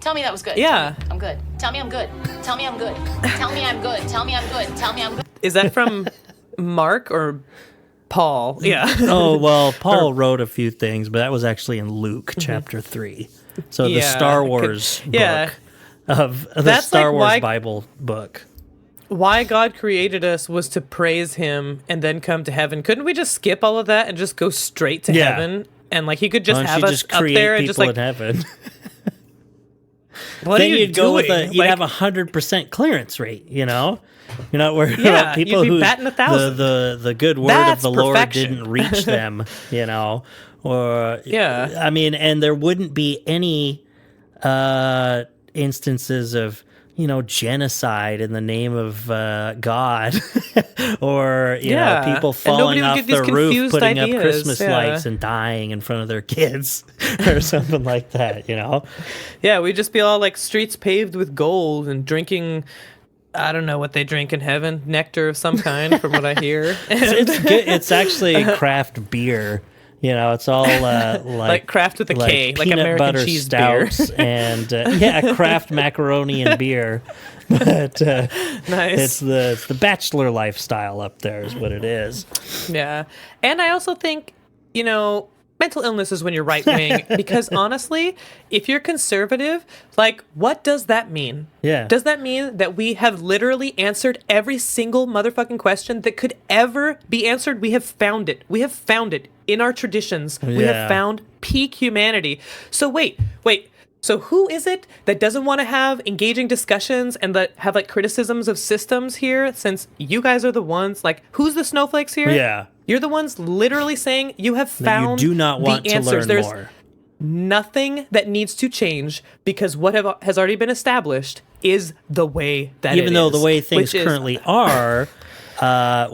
Tell me that was good. Yeah. I'm good. Tell me I'm good. Tell me I'm good. Tell me I'm good. Tell me I'm good. Tell me I'm good. Is that from Mark or Paul? Yeah. oh, well, Paul wrote a few things, but that was actually in Luke chapter 3. So the Star Wars book of the That's Star like Wars why, Bible book. Why God created us was to praise him and then come to heaven. Couldn't we just skip all of that and just go straight to heaven? And like he could just have us up there and just like in heaven. What then are you you'd go doing? with you'd have 100% clearance rate, you know? You're not worried about people you'd be who batting 1,000. the good word That's of the perfection. Lord didn't reach them, you know? Or yeah. I mean, and there wouldn't be any instances of, you know, genocide in the name of God or, you know, people falling off the roof, putting up Christmas lights and dying in front of their kids or something like that, you know? Yeah, we'd just be all like streets paved with gold and drinking, I don't know what they drink in heaven, nectar of some kind from what I hear. It's good. It's actually craft beer. You know, it's all like craft with a K, like peanut American butter cheese stouts beer. and craft macaroni and beer. But nice. It's the bachelor lifestyle up there is what it is. Yeah, and I also think, you know, mental illness is when you're right wing because honestly, if you're conservative, like what does that mean? Yeah. Does that mean that we have literally answered every single motherfucking question that could ever be answered? We have found it. We have found it in our traditions. We have found peak humanity. So wait. So who is it that doesn't want to have engaging discussions and that have like criticisms of systems here? Since you guys are the ones, like, who's the snowflakes here? Yeah. You're the ones literally saying you have found you do not want the answers. to learn There's more. nothing that needs to change because what has already been established is the way that even though the way things currently are. And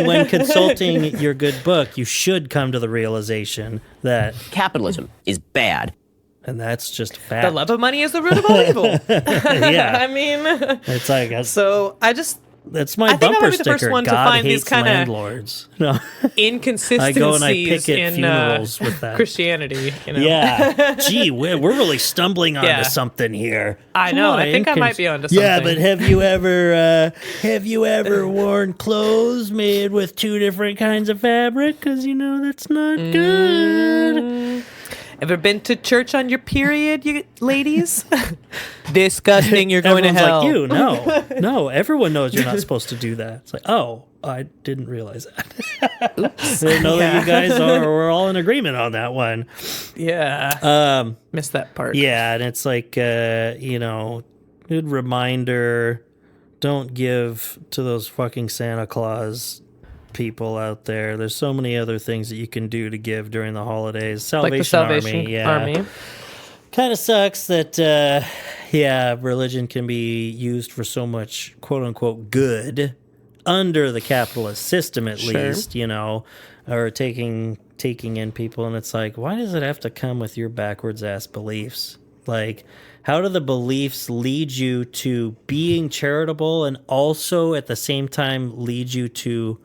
when consulting your good book, you should come to the realization that capitalism is bad. And that's just a fact. The love of money is the root of all evil. Yeah. I mean, it's like so I just that's my I think bumper I might be the sticker. first one God to find hates these kind of landlords. No. inconsistencies I go and I picket in funerals with that. Christianity. You know? Yeah. Gee, we're really stumbling onto something here. I know. I think I might be onto something. Yeah, but have you ever worn clothes made with two different kinds of fabric? Because you know that's not good. Ever been to church on your period, you ladies? Disgusting. You're going to hell. Like you. No. Everyone knows you're not supposed to do that. It's like, oh, I didn't realize that. I didn't know that you guys were all in agreement on that one. Yeah. Missed that part. Yeah, and it's like, good reminder, don't give to those fucking Santa Claus people out there. There's so many other things that you can do to give during the holidays. Salvation Army. Kind of sucks that, religion can be used for so much quote-unquote good under the capitalist system, at least, or taking in people. And it's like, why does it have to come with your backwards-ass beliefs? Like, how do the beliefs lead you to being charitable and also at the same time lead you to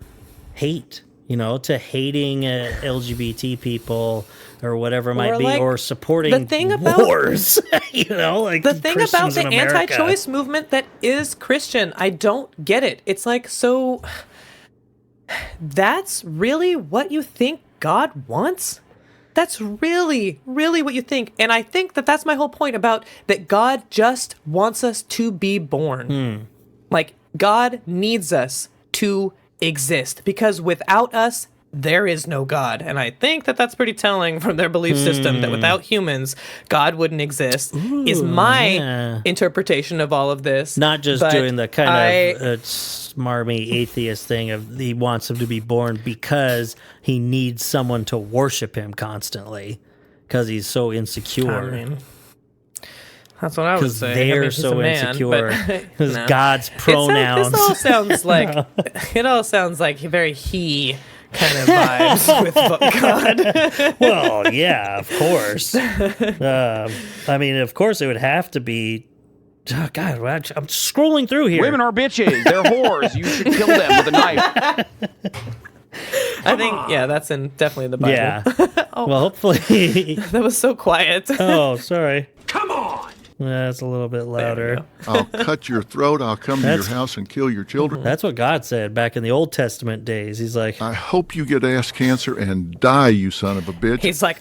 hate? To hating LGBT people or whatever it might be, or supporting wars. The thing about the anti-choice movement that is Christian, I don't get it. It's like, so that's really what you think God wants? That's really, really what you think. And I think that that's my whole point about that God just wants us to be born. Like, God needs us to exist because without us there is no God. And I think that that's pretty telling from their belief system that without humans God wouldn't exist. Is my interpretation of all of this. Not just doing the kind of smarmy atheist thing of he wants him to be born because he needs someone to worship him constantly because he's so insecure. That's what I would say. They're so insecure. Because God's pronouns. This all sounds like it all sounds like very he kind of vibes with God. Well, yeah, of course. Of course it would have to be. Oh, God, I'm scrolling through here. Women are bitches. They're whores. You should kill them with a knife. I think, that's in definitely the Bible. Yeah. Well, hopefully. That was so quiet. Oh, sorry. Come on! That's a little bit louder. I'll cut your throat. I'll come to your house and kill your children. That's what God said back in the Old Testament days. He's like, I hope you get ass cancer and die, you son of a bitch. He's like,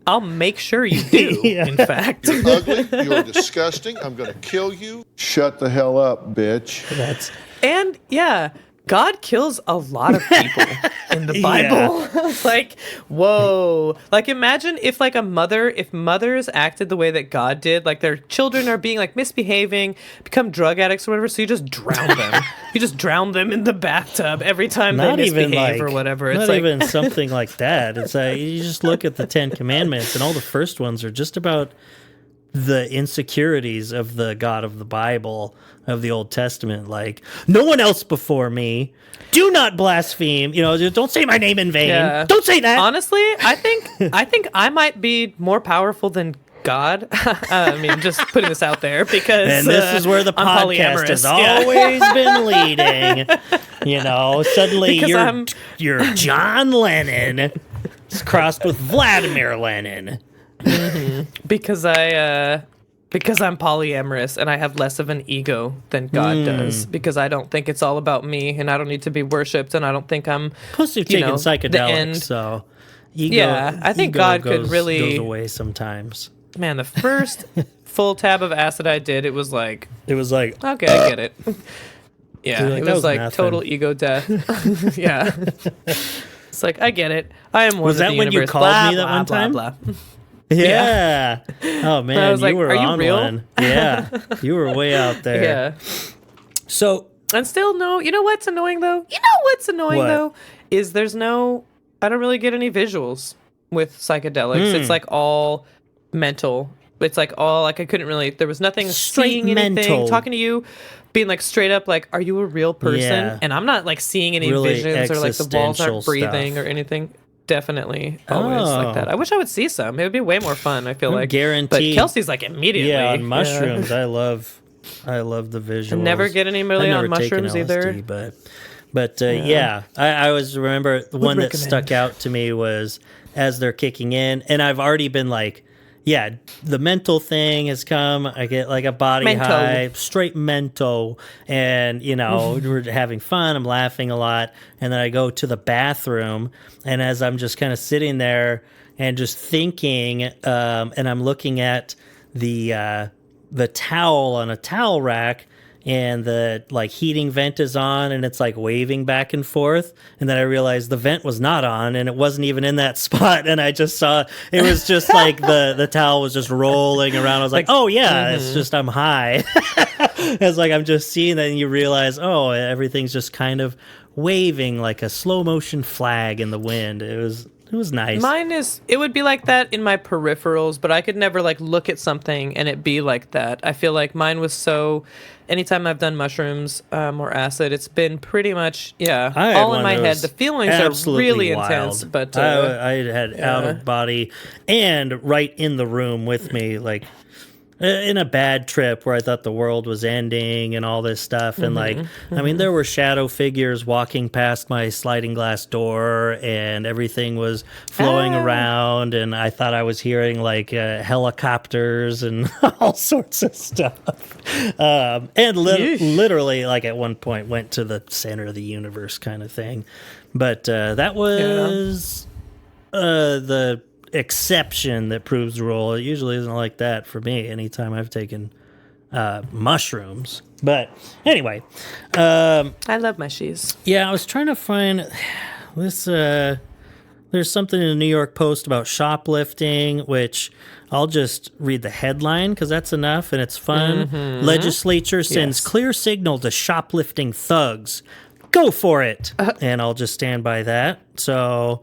I'll make sure you do, in fact. You're ugly. You're disgusting. I'm going to kill you. Shut the hell up, bitch. God kills a lot of people in the Bible. Like, whoa. Like, imagine if, like, if mothers acted the way that God did, like, their children are being, like, misbehaving, become drug addicts or whatever, so you just drown them. You just drown them in the bathtub every time they misbehave or whatever. It's not like, even something like that. It's like, you just look at the 10 Commandments, and all the first ones are just about the insecurities of the God of the Bible, of the Old Testament, like, no one else before me, do not blaspheme, don't say my name in vain, don't say that. Honestly, I think I might be more powerful than God. I mean, just putting this out there because and this is where the podcast has always been leading. Suddenly you're John Lennon crossed with Vladimir Lenin. Because I'm polyamorous and I have less of an ego than God does, because I don't think it's all about me and I don't need to be worshipped, and I don't think I'm plus you've taken psychedelics, so I think God could really goes away sometimes. Man, the first full tab of acid I did, it was like okay, I get it. Yeah, it was like nothing. Total ego death. Yeah. It's like, I get it. I am one was of that the when universe. You called me that blah, one blah, time? Blah, blah. Yeah. Oh man, I was like, you were are you on real? one. Yeah, you were way out there. Yeah. So, and still no. You know what's annoying though? Is I don't really get any visuals with psychedelics. It's like all mental. It's like all like I couldn't really. There was nothing seeing anything. Mental. Talking to you. Being like straight up like, are you a real person? Yeah. And I'm not like seeing any really visions or like the walls aren't breathing stuff. or anything. Definitely always like that. I wish I would see some. It would be way more fun, I feel like. Guaranteed. But Kelsey's like immediately. Yeah, on mushrooms. Yeah. I love the visuals. I never get any really on mushrooms either. But yeah. I always remember the one that stuck out to me was as they're kicking in, and I've already been like, yeah, the mental thing has come. I get like a body high, straight mental, and we're having fun. I'm laughing a lot, and then I go to the bathroom, and as I'm just kind of sitting there and just thinking, and I'm looking at the towel on a towel rack, and the like heating vent is on and it's like waving back and forth, and then I realized the vent was not on and it wasn't even in that spot, and I just saw it was just like the towel was just rolling around. I was like, oh yeah, it's just I'm high. It's like I'm just seeing that, and you realize, oh, everything's just kind of waving like a slow motion flag in the wind. It was nice. It would be like that in my peripherals, but I could never like look at something and it be like that. I feel like mine was so, anytime I've done mushrooms or acid, it's been pretty much, all in my head. The feelings are really wild. Intense, but I had out of body and right in the room with me, like in a bad trip where I thought the world was ending and all this stuff. And I mean, there were shadow figures walking past my sliding glass door and everything was flowing around. And I thought I was hearing like helicopters and all sorts of stuff. And literally like at one point went to the center of the universe kind of thing. But that was the exception that proves the rule. It usually isn't like that for me anytime I've taken mushrooms. But anyway, I love mushies. Yeah, I was trying to find this. There's something in the New York Post about shoplifting, which I'll just read the headline because that's enough and it's fun. Legislature sends clear signal to shoplifting thugs. Go for it. And I'll just stand by that. So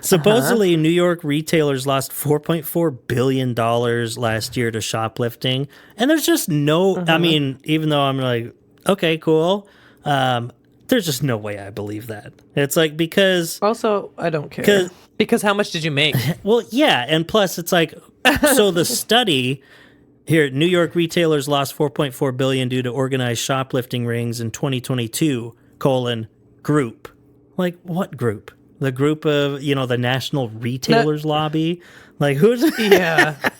supposedly New York retailers lost $4.4 billion last year to shoplifting. And there's just no, I mean, even though I'm like, okay, cool. There's just no way I believe that. It's like, because also, I don't care. Because how much did you make? Well, yeah. And plus it's like, so the study here, New York retailers lost $4.4 billion due to organized shoplifting rings in 2022, group. Like what group? The group of, the National Retailers Lobby? Like, who's...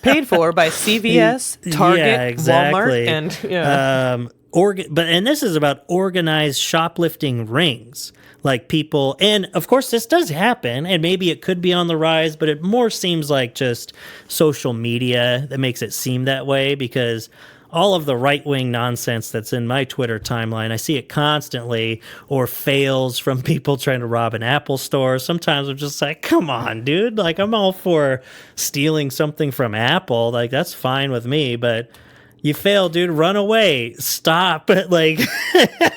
paid for by CVS, Target, Walmart, and... and this is about organized shoplifting rings. Like people... And, of course, this does happen, and maybe it could be on the rise, but it more seems like just social media that makes it seem that way, because... all of the right-wing nonsense that's in my Twitter timeline, I see it constantly, or fails from people trying to rob an Apple store. Sometimes I'm just like, come on, dude. Like, I'm all for stealing something from Apple. Like, that's fine with me, but you fail, dude. Run away. Stop. Like,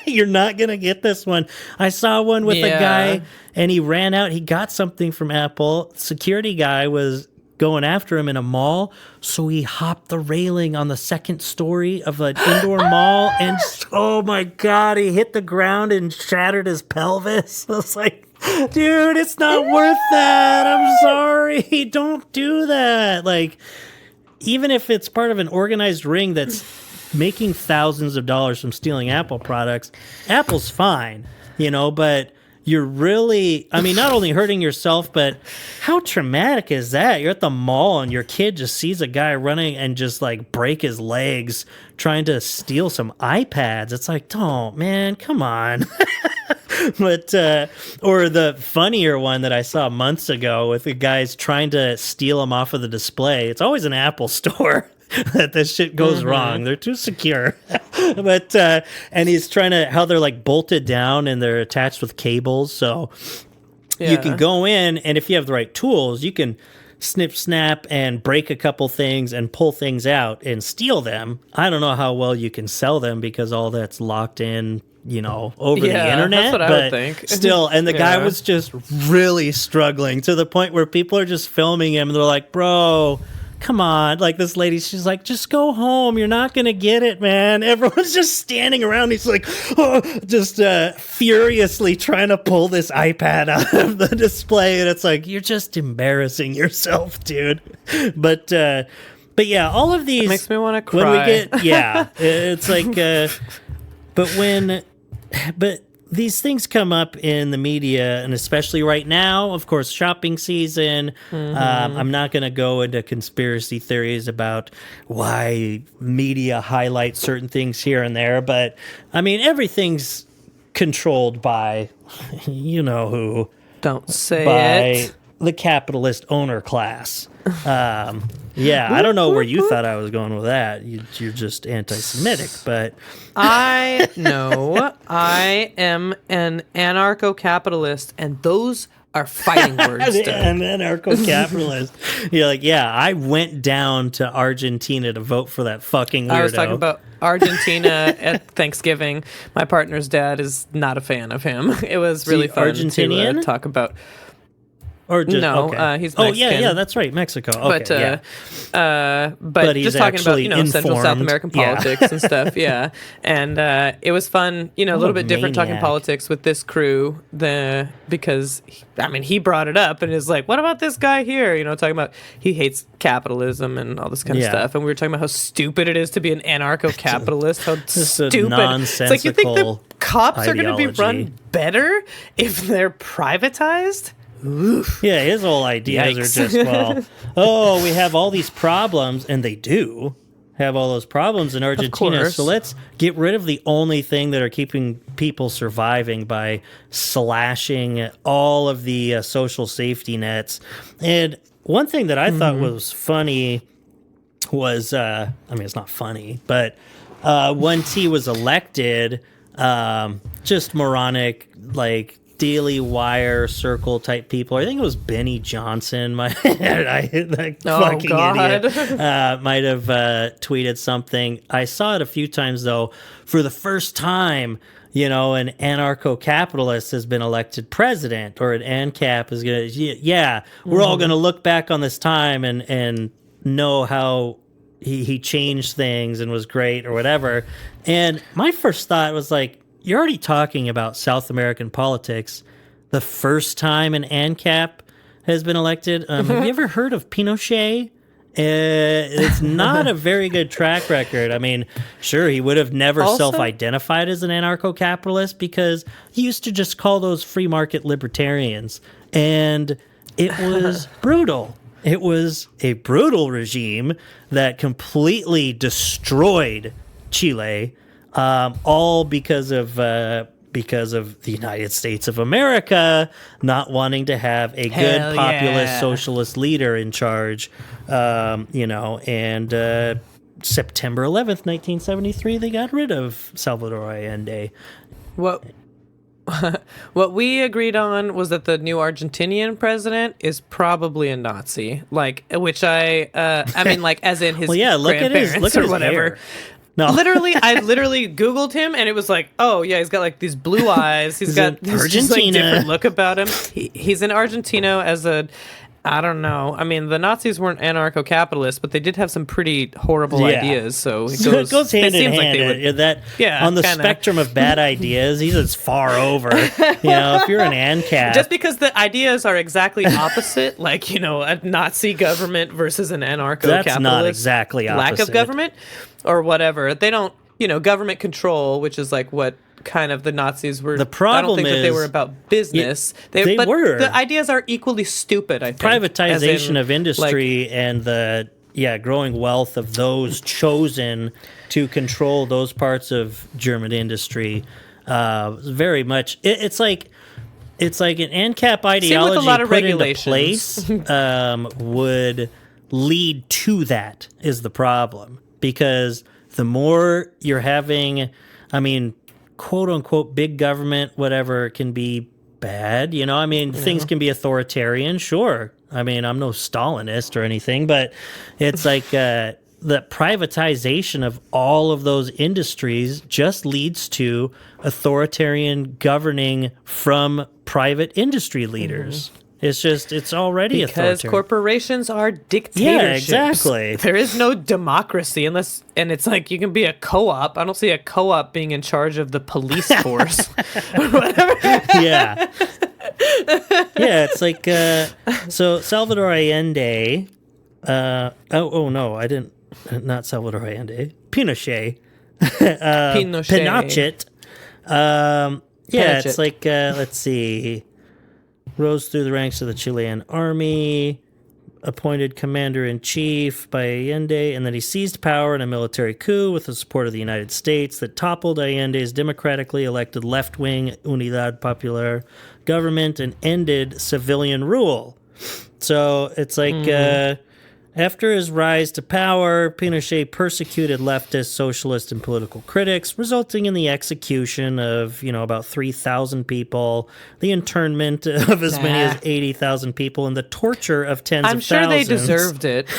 you're not going to get this one. I saw one with a guy, and he ran out. He got something from Apple. Security guy was going after him in a mall, so he hopped the railing on the second story of an indoor mall, and oh my god, he hit the ground and shattered his pelvis. I was like, dude, it's not worth that. I'm sorry, don't do that. Like, even if it's part of an organized ring that's making thousands of dollars from stealing Apple products, Apple's fine, but you're really, I mean, not only hurting yourself, but how traumatic is that? You're at the mall and your kid just sees a guy running and just like break his legs trying to steal some iPads. It's like, don't, man, come on. But, or the funnier one that I saw months ago with the guys trying to steal them off of the display. It's always an Apple store that this shit goes wrong. They're too secure. But and he's trying to, how they're like bolted down and they're attached with cables, so you can go in, and if you have the right tools, you can snip snap and break a couple things and pull things out and steal them. I don't know how well you can sell them because all that's locked in, over the internet. That's what I would think. Still, and the guy was just really struggling to the point where people are just filming him and they're like, bro, come on. Like, this lady, she's like, just go home. You're not going to get it, man. Everyone's just standing around. He's like, just furiously trying to pull this iPad out of the display. And it's like, you're just embarrassing yourself, dude. But yeah, all of these. It makes me want to cry. When we get, it's like, but these things come up in the media, and especially right now, of course, shopping season. I'm not going to go into conspiracy theories about why media highlights certain things here and there, but I mean, everything's controlled by, who. Don't say it. the capitalist owner class. Yeah, I don't know where you thought I was going with that. You're just anti-Semitic, but I am an anarcho-capitalist, and those are fighting words. I'm an anarcho-capitalist. You're like, yeah, I went down to Argentina to vote for that fucking weirdo. I was talking about Argentina at Thanksgiving. My partner's dad is not a fan of him. It was really fun Argentinian? to talk about. Or just, no, okay. He's Mexican. Yeah, that's right, Mexico. Okay, but he's just talking about Central South informed. American politics and stuff. Yeah, and it was fun. A little bit different talking politics with this crew. Because he brought it up and is like, what about this guy here? Talking about he hates capitalism and all this kind of stuff. And we were talking about how stupid it is to be an anarcho-capitalist. How stupid! It's like, you think the cops are going to be run better if they're privatized? Oof. Yeah, his whole ideas are just, we have all these problems, and they do have all those problems in Argentina, so let's get rid of the only thing that are keeping people surviving by slashing all of the social safety nets. And one thing that I thought was funny was, it's not funny, but once he was elected, just moronic, like, Daily Wire circle type people. I think it was Benny Johnson. Fucking idiot. Might have tweeted something. I saw it a few times though. For the first time, an anarcho-capitalist has been elected president, or an ANCAP is gonna. Yeah, we're all gonna look back on this time and know how he changed things and was great or whatever. And my first thought was like, you're already talking about South American politics. The first time an ANCAP has been elected. Have you ever heard of Pinochet? It's not a very good track record. Sure, he would have never self-identified as an anarcho-capitalist because he used to just call those free market libertarians. And it was brutal. It was a brutal regime that completely destroyed Chile. All because of the United States of America not wanting to have a good populist socialist leader in charge, and September 11th, 1973, they got rid of Salvador Allende. What we agreed on was that the new Argentinian president is probably a Nazi, which as in his grandparents or whatever. Hair. No. I literally Googled him, and it was like, oh yeah, he's got these blue eyes. He's got this different look about him. He's in Argentina as I don't know. The Nazis weren't anarcho-capitalists, but they did have some pretty horrible ideas. So it goes hand in hand. On the spectrum of bad ideas, he's as far over. If you're an ANCAP, just because the ideas are exactly opposite, a Nazi government versus an anarcho-capitalist, that's not exactly opposite. Lack of government or whatever. They don't, government control, which is what kind of the Nazis were. The problem I don't think that they were about business. They were. The ideas are equally stupid, I think. Privatization of industry and the growing wealth of those chosen to control those parts of German industry. Very much. It's like an ANCAP ideology put into place would lead to that is the problem. Because the more you're having, quote unquote, big government, whatever, can be bad. Things can be authoritarian, sure. I'm no Stalinist or anything, but it's like the privatization of all of those industries just leads to authoritarian governing from private industry leaders. It's already because corporations are dictatorships. Yeah, exactly. There is no democracy and it's like you can be a co-op. I don't see a co-op being in charge of the police force or whatever. Yeah. Yeah, it's like so Salvador Allende. No, I didn't. Not Salvador Allende. Pinochet. Pinochet. It's like let's see. Rose through the ranks of the Chilean army, appointed commander-in-chief by Allende, and then he seized power in a military coup with the support of the United States that toppled Allende's democratically elected left-wing Unidad Popular government and ended civilian rule. So it's like after his rise to power, Pinochet persecuted leftist, socialist, and political critics, resulting in the execution of, about 3,000 people, the internment of as many as 80,000 people, and the torture of tens of thousands. I'm sure they deserved it.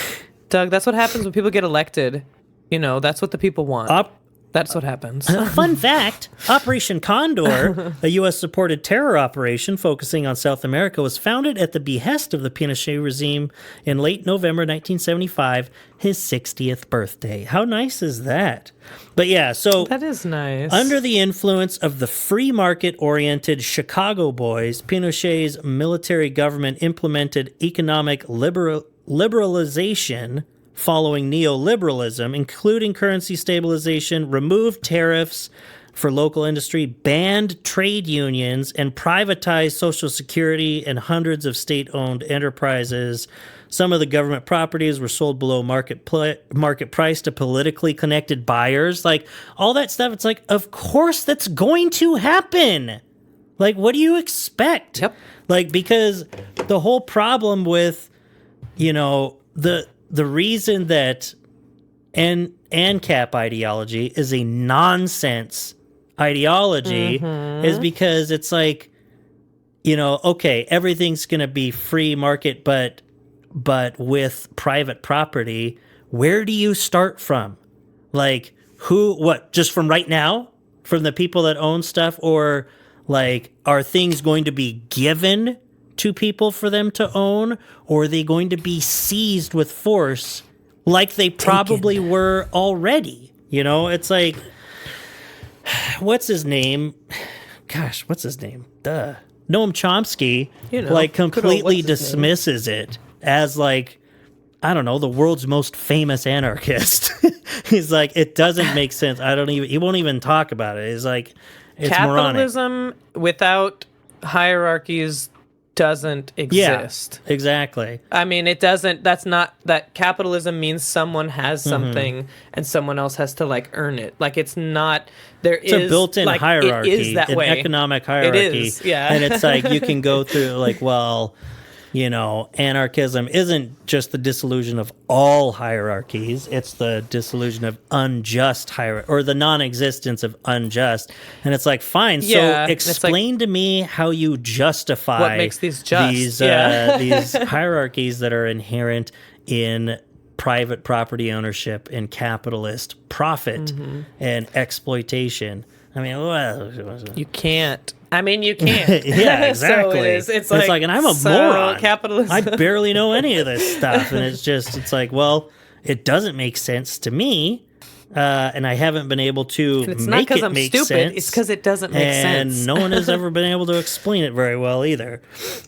Doug, that's what happens when people get elected. That's what the people want. That's what happens. Fun fact, Operation Condor, a U.S.-supported terror operation focusing on South America, was founded at the behest of the Pinochet regime in late November 1975, his 60th birthday. How nice is that? But yeah, so... That is nice. Under the influence of the free market-oriented Chicago boys, Pinochet's military government implemented economic liberalization following neoliberalism, including currency stabilization, removed tariffs for local industry, banned trade unions, and privatized Social Security and hundreds of state-owned enterprises. Some of the government properties were sold below market price to politically connected buyers. Like, all that stuff, it's like, of course that's going to happen. Like, what do you expect? Yep. Like, because the whole problem with, the reason that ANCAP ideology is a nonsense ideology is because it's like, okay, everything's going to be free market, but with private property, where do you start from? Like, just from right now? From the people that own stuff? Or, like, are things going to be given to people for them to own, or are they going to be seized with force like they probably were already? It's like, what's his name? Gosh, what's his name? Noam Chomsky, completely dismisses it as like, I don't know, the world's most famous anarchist. He's like, it doesn't make sense. He won't even talk about it. It's like, it's capitalism moronic. Without hierarchies doesn't exist. Yeah, exactly. I mean, it doesn't, that capitalism means someone has something and someone else has to like earn it. Like, it's not, it's a built-in hierarchy, it is that an way. economic hierarchy. It is, yeah. And it's like, you can go through like, well, anarchism isn't just the dissolution of all hierarchies. It's the dissolution of unjust hierarchy, or the non-existence of unjust. And it's like, fine. Yeah, so explain to me how you justify what makes these just. These hierarchies that are inherent in private property ownership and capitalist profit and exploitation. I mean, you can't. I mean, you can't. Yeah, exactly. So it's like, and I'm a moron. Capitalism. I barely know any of this stuff. And it's like, well, it doesn't make sense to me. And I haven't been able to make it make sense. It's not because I'm stupid. It's because it doesn't make sense. And no one has ever been able to explain it very well either.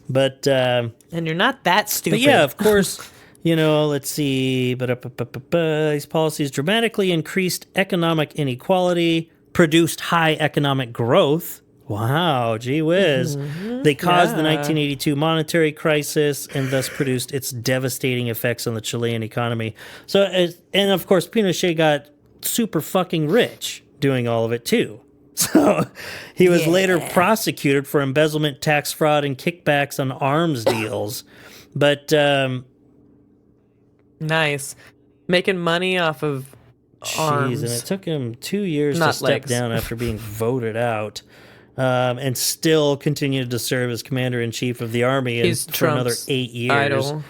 But and you're not that stupid. But yeah, of course, let's see. These policies dramatically increased economic inequality, produced high economic growth. Wow, gee whiz. They caused the 1982 monetary crisis and thus produced its devastating effects on the Chilean economy. So, and of course, Pinochet got super fucking rich doing all of it too. So he was later prosecuted for embezzlement, tax fraud, and kickbacks on arms deals. But nice. Making money off of arms. And it took him 2 years to step down after being voted out. And still continued to serve as commander-in-chief of the army for another 8 years. Idol.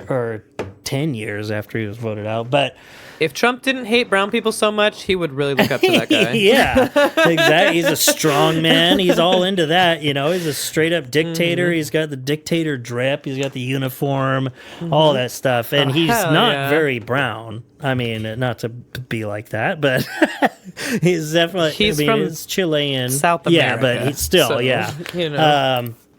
Or 10 years after he was voted out. But if Trump didn't hate brown people so much, he would really look up to that guy. Yeah, exactly. He's a strong man. He's all into that. He's a straight-up dictator. He's got the dictator drip. He's got the uniform, all that stuff. And he's not very brown. I mean, not to be like that, but he's definitely, from it's Chilean. South America. Yeah, but he's still, so,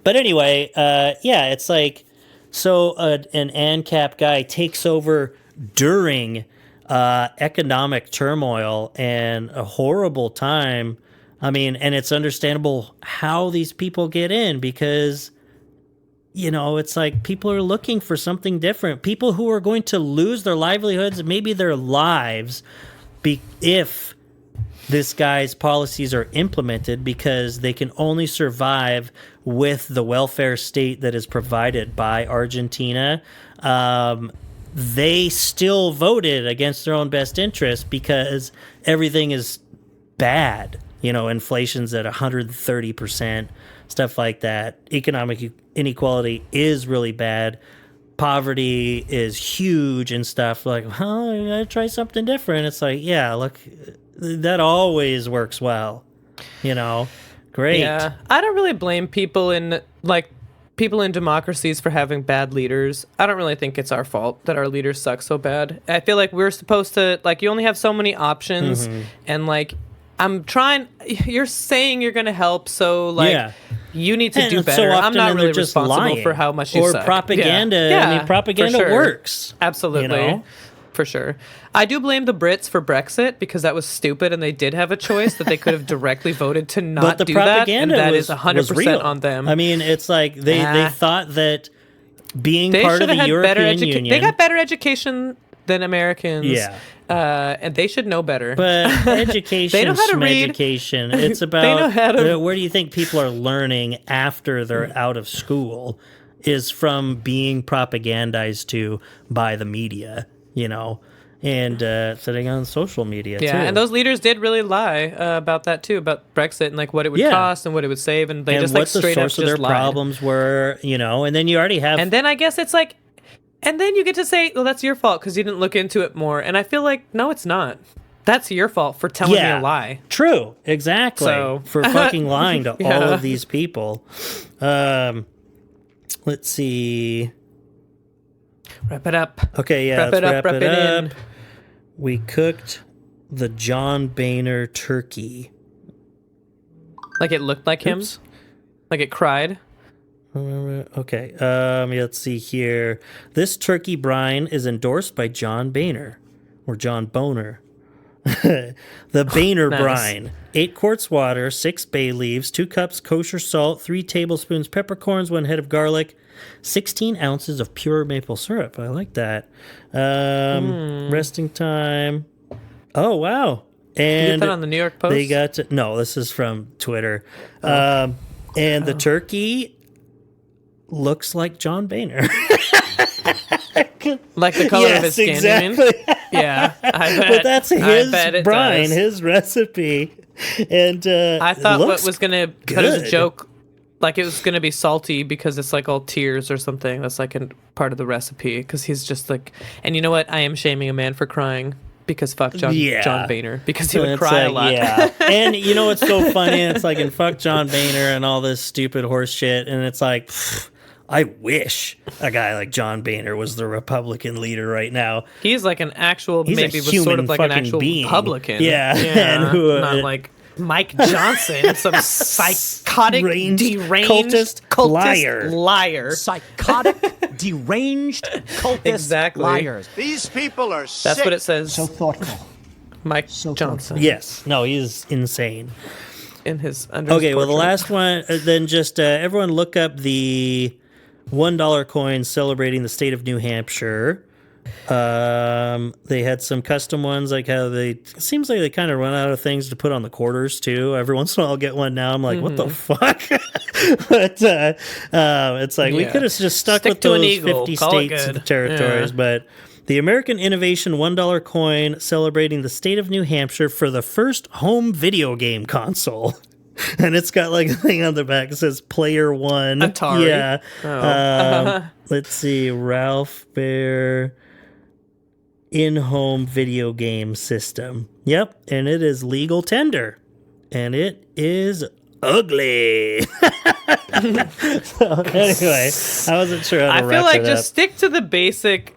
but anyway, it's like, so an ANCAP guy takes over during economic turmoil and a horrible time. I mean, and it's understandable how these people get in because, it's like people are looking for something different. People who are going to lose their livelihoods, maybe their lives, if this guy's policies are implemented because they can only survive with the welfare state that is provided by Argentina, they still voted against their own best interest because everything is bad. You know, inflation's at 130%, stuff like that. Economic inequality is really bad. Poverty is huge and stuff. Like, well, you gotta try something different. It's like, yeah, look, that always works well. You know, great. Yeah, I don't really blame people in democracies for having bad leaders. I don't really think it's our fault that our leaders suck so bad. I feel like we're supposed to, like, you only have so many options, and like, you're saying you're going to help, so like, you need to do better. So I'm not really just responsible lying. for how much you suck. Or propaganda. Yeah. I mean, propaganda for sure. works. Absolutely. You know? For sure. I do blame the Brits for Brexit because that was stupid and they did have a choice that they could have directly voted to not do that. And that is 100% on them. I mean, it's like they thought that being part of the European Union. They got better education than Americans. Yeah. And they should know better. But education, they know how to read. education. It's about they know how to... where do you think people are learning after they're out of school is from being propagandized to by the media, you know, and sitting on social media too. Yeah, and those leaders did really lie about that too, about Brexit and like what it would cost and what it would save, and they just like straight up just lied. What the source of their problems were, you know, and then you already have... And then I guess it's like... And then you get to say, well, that's your fault because you didn't look into it more. And I feel like, no, it's not. That's your fault for telling me a lie. True. Exactly. So, for fucking lying to all of these people. Let's see. Wrap it up. Okay, yeah. Wrap it in. We cooked the John Boehner turkey. Like it looked like him? Like it cried? Okay, let's see here. This turkey brine is endorsed by John Boehner, or John Boner. The Boehner brine. 8 quarts water, 6 bay leaves, 2 cups kosher salt, 3 tablespoons peppercorns, 1 head of garlic, 16 ounces of pure maple syrup. I like that. Resting time. Oh, wow. And did you put on the New York Post? They got no, this is from Twitter. And the turkey looks like John Boehner. Like the color of his skin, exactly. You mean? Yeah, I bet. But that's his brine, his recipe. And I thought what was going to put as a joke, like it was going to be salty because it's like all tears or something. That's like a part of the recipe because he's just like, and you know what? I am shaming a man for crying. Because fuck John Boehner. Because he would cry a lot. Yeah. And you know what's so funny? It's like, and fuck John Boehner and all this stupid horse shit. And it's like, I wish a guy like John Boehner was the Republican leader right now. He's like an actual, He's maybe was sort of like an actual being. Republican. Yeah. And who, not like Mike Johnson, some psychotic, deranged cultist liar. Psychotic, deranged, cultist liars. These people are sick. That's what it says. So thoughtful. Mike Johnson. Yes. No, he's insane. In his Okay, well, the last one, then just everyone look up the $1 coin celebrating the state of New Hampshire. They had some custom ones, like how it seems like they kind of run out of things to put on the quarters too. Every once in a while I'll get one now. I'm like, what the fuck? But it's like we could have just stuck with those 50 states and territories, but the American Innovation $1 coin celebrating the state of New Hampshire for the first home video game console. And it's got like a thing on the back that says Player One. Atari. Yeah. Let's see. Ralph Bear in-home video game system. Yep. And it is legal tender. And it ugly. So anyway, I wasn't sure how to wrap it up. I feel like just stick to the basic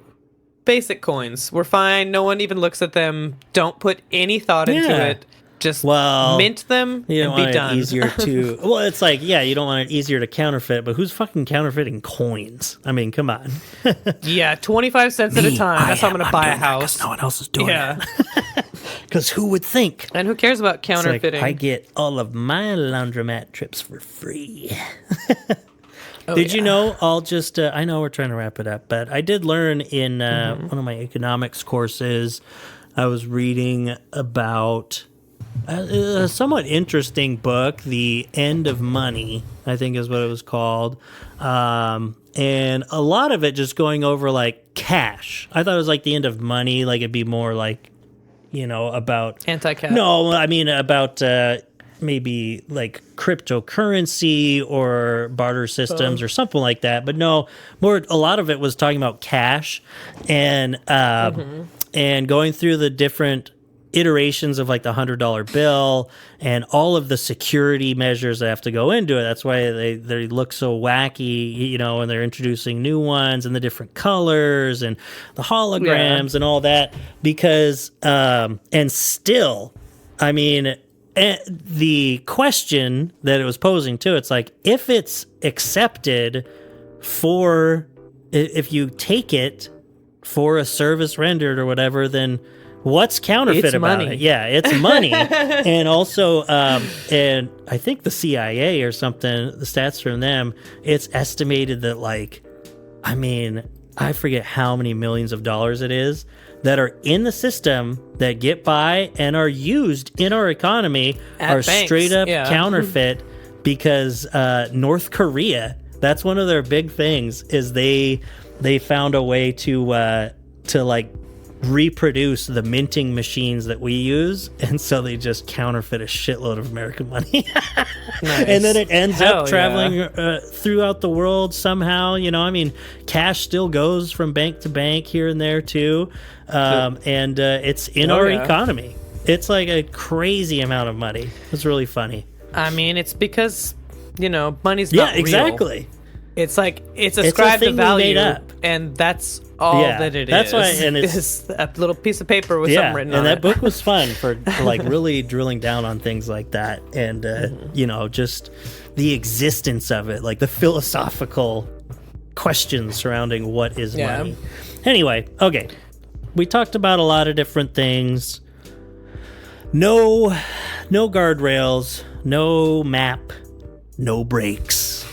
coins. We're fine. No one even looks at them. Don't put any thought into it. Just mint them and be done. Easier to well, it's like you don't want it easier to counterfeit, but who's fucking counterfeiting coins? I mean, come on. Yeah, 25 cents at a time. That's how I'm going to buy a house. No one else is doing it. Because who would think? And who cares about counterfeiting? Like, I get all of my laundromat trips for free. Did you know? I'll just. I know we're trying to wrap it up, but I did learn in one of my economics courses. I was reading about a somewhat interesting book, The End of Money, I think is what it was called. And a lot of it just going over like cash. I thought it was like The End of Money, like it'd be more like, about anti-cash. No, I mean about maybe like cryptocurrency or barter systems or something like that. But no, a lot of it was talking about cash and going through the different iterations of like the $100 bill and all of the security measures that have to go into it. That's why they look so wacky, and they're introducing new ones and the different colors and the holograms and all that because and still, I mean, the question that it was posing too, it's like if it's accepted if you take it for a service rendered or whatever, then what's counterfeit it's about money. it? Yeah, it's money. And also, and I think the CIA or something, the stats from them, it's estimated that I forget how many millions of dollars it is that are in the system that get by and are used in our economy are banks. Straight up counterfeit because North Korea, that's one of their big things is they found a way to reproduce the minting machines that we use, and so they just counterfeit a shitload of American money. Nice. And then it ends up traveling throughout the world somehow. Cash still goes from bank to bank here and there too, and it's in our economy. It's like a crazy amount of money. It's really funny. I mean, it's because money's not real. Exactly. It's like it's ascribed a value, and that's all that it that's is. Why, and it's a little piece of paper with something written on it. And that book was fun for really drilling down on things like that, and just the existence of it, like the philosophical questions surrounding what is money. Anyway, okay, we talked about a lot of different things. No guardrails, no map, no brakes.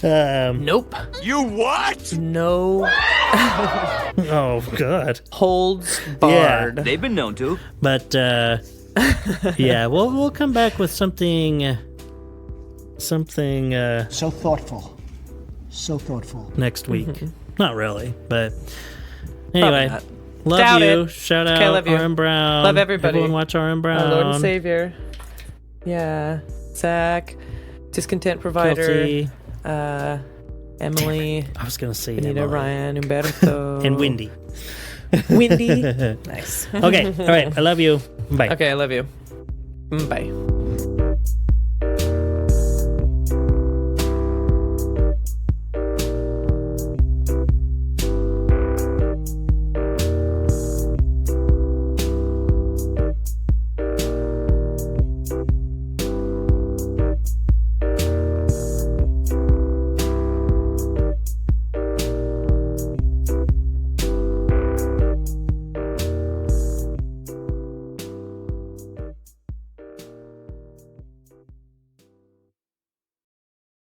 Nope. You what? No. Oh, God. Holds barred. They've been known to. But, we'll come back with something... So thoughtful. So thoughtful. Next week. Not really, but... Anyway, love Doubt you. it. Shout out Love you. R.M. Brown. Love everybody. Everyone watch R.M. Brown. Our Lord and Savior. Yeah. Zach. Discontent Provider. Guilty. Emily. I was going to say Anita, Emily. Ryan, Umberto. And Windy. Windy. Nice. Okay. All right. I love you. Bye. Okay, I love you. Bye.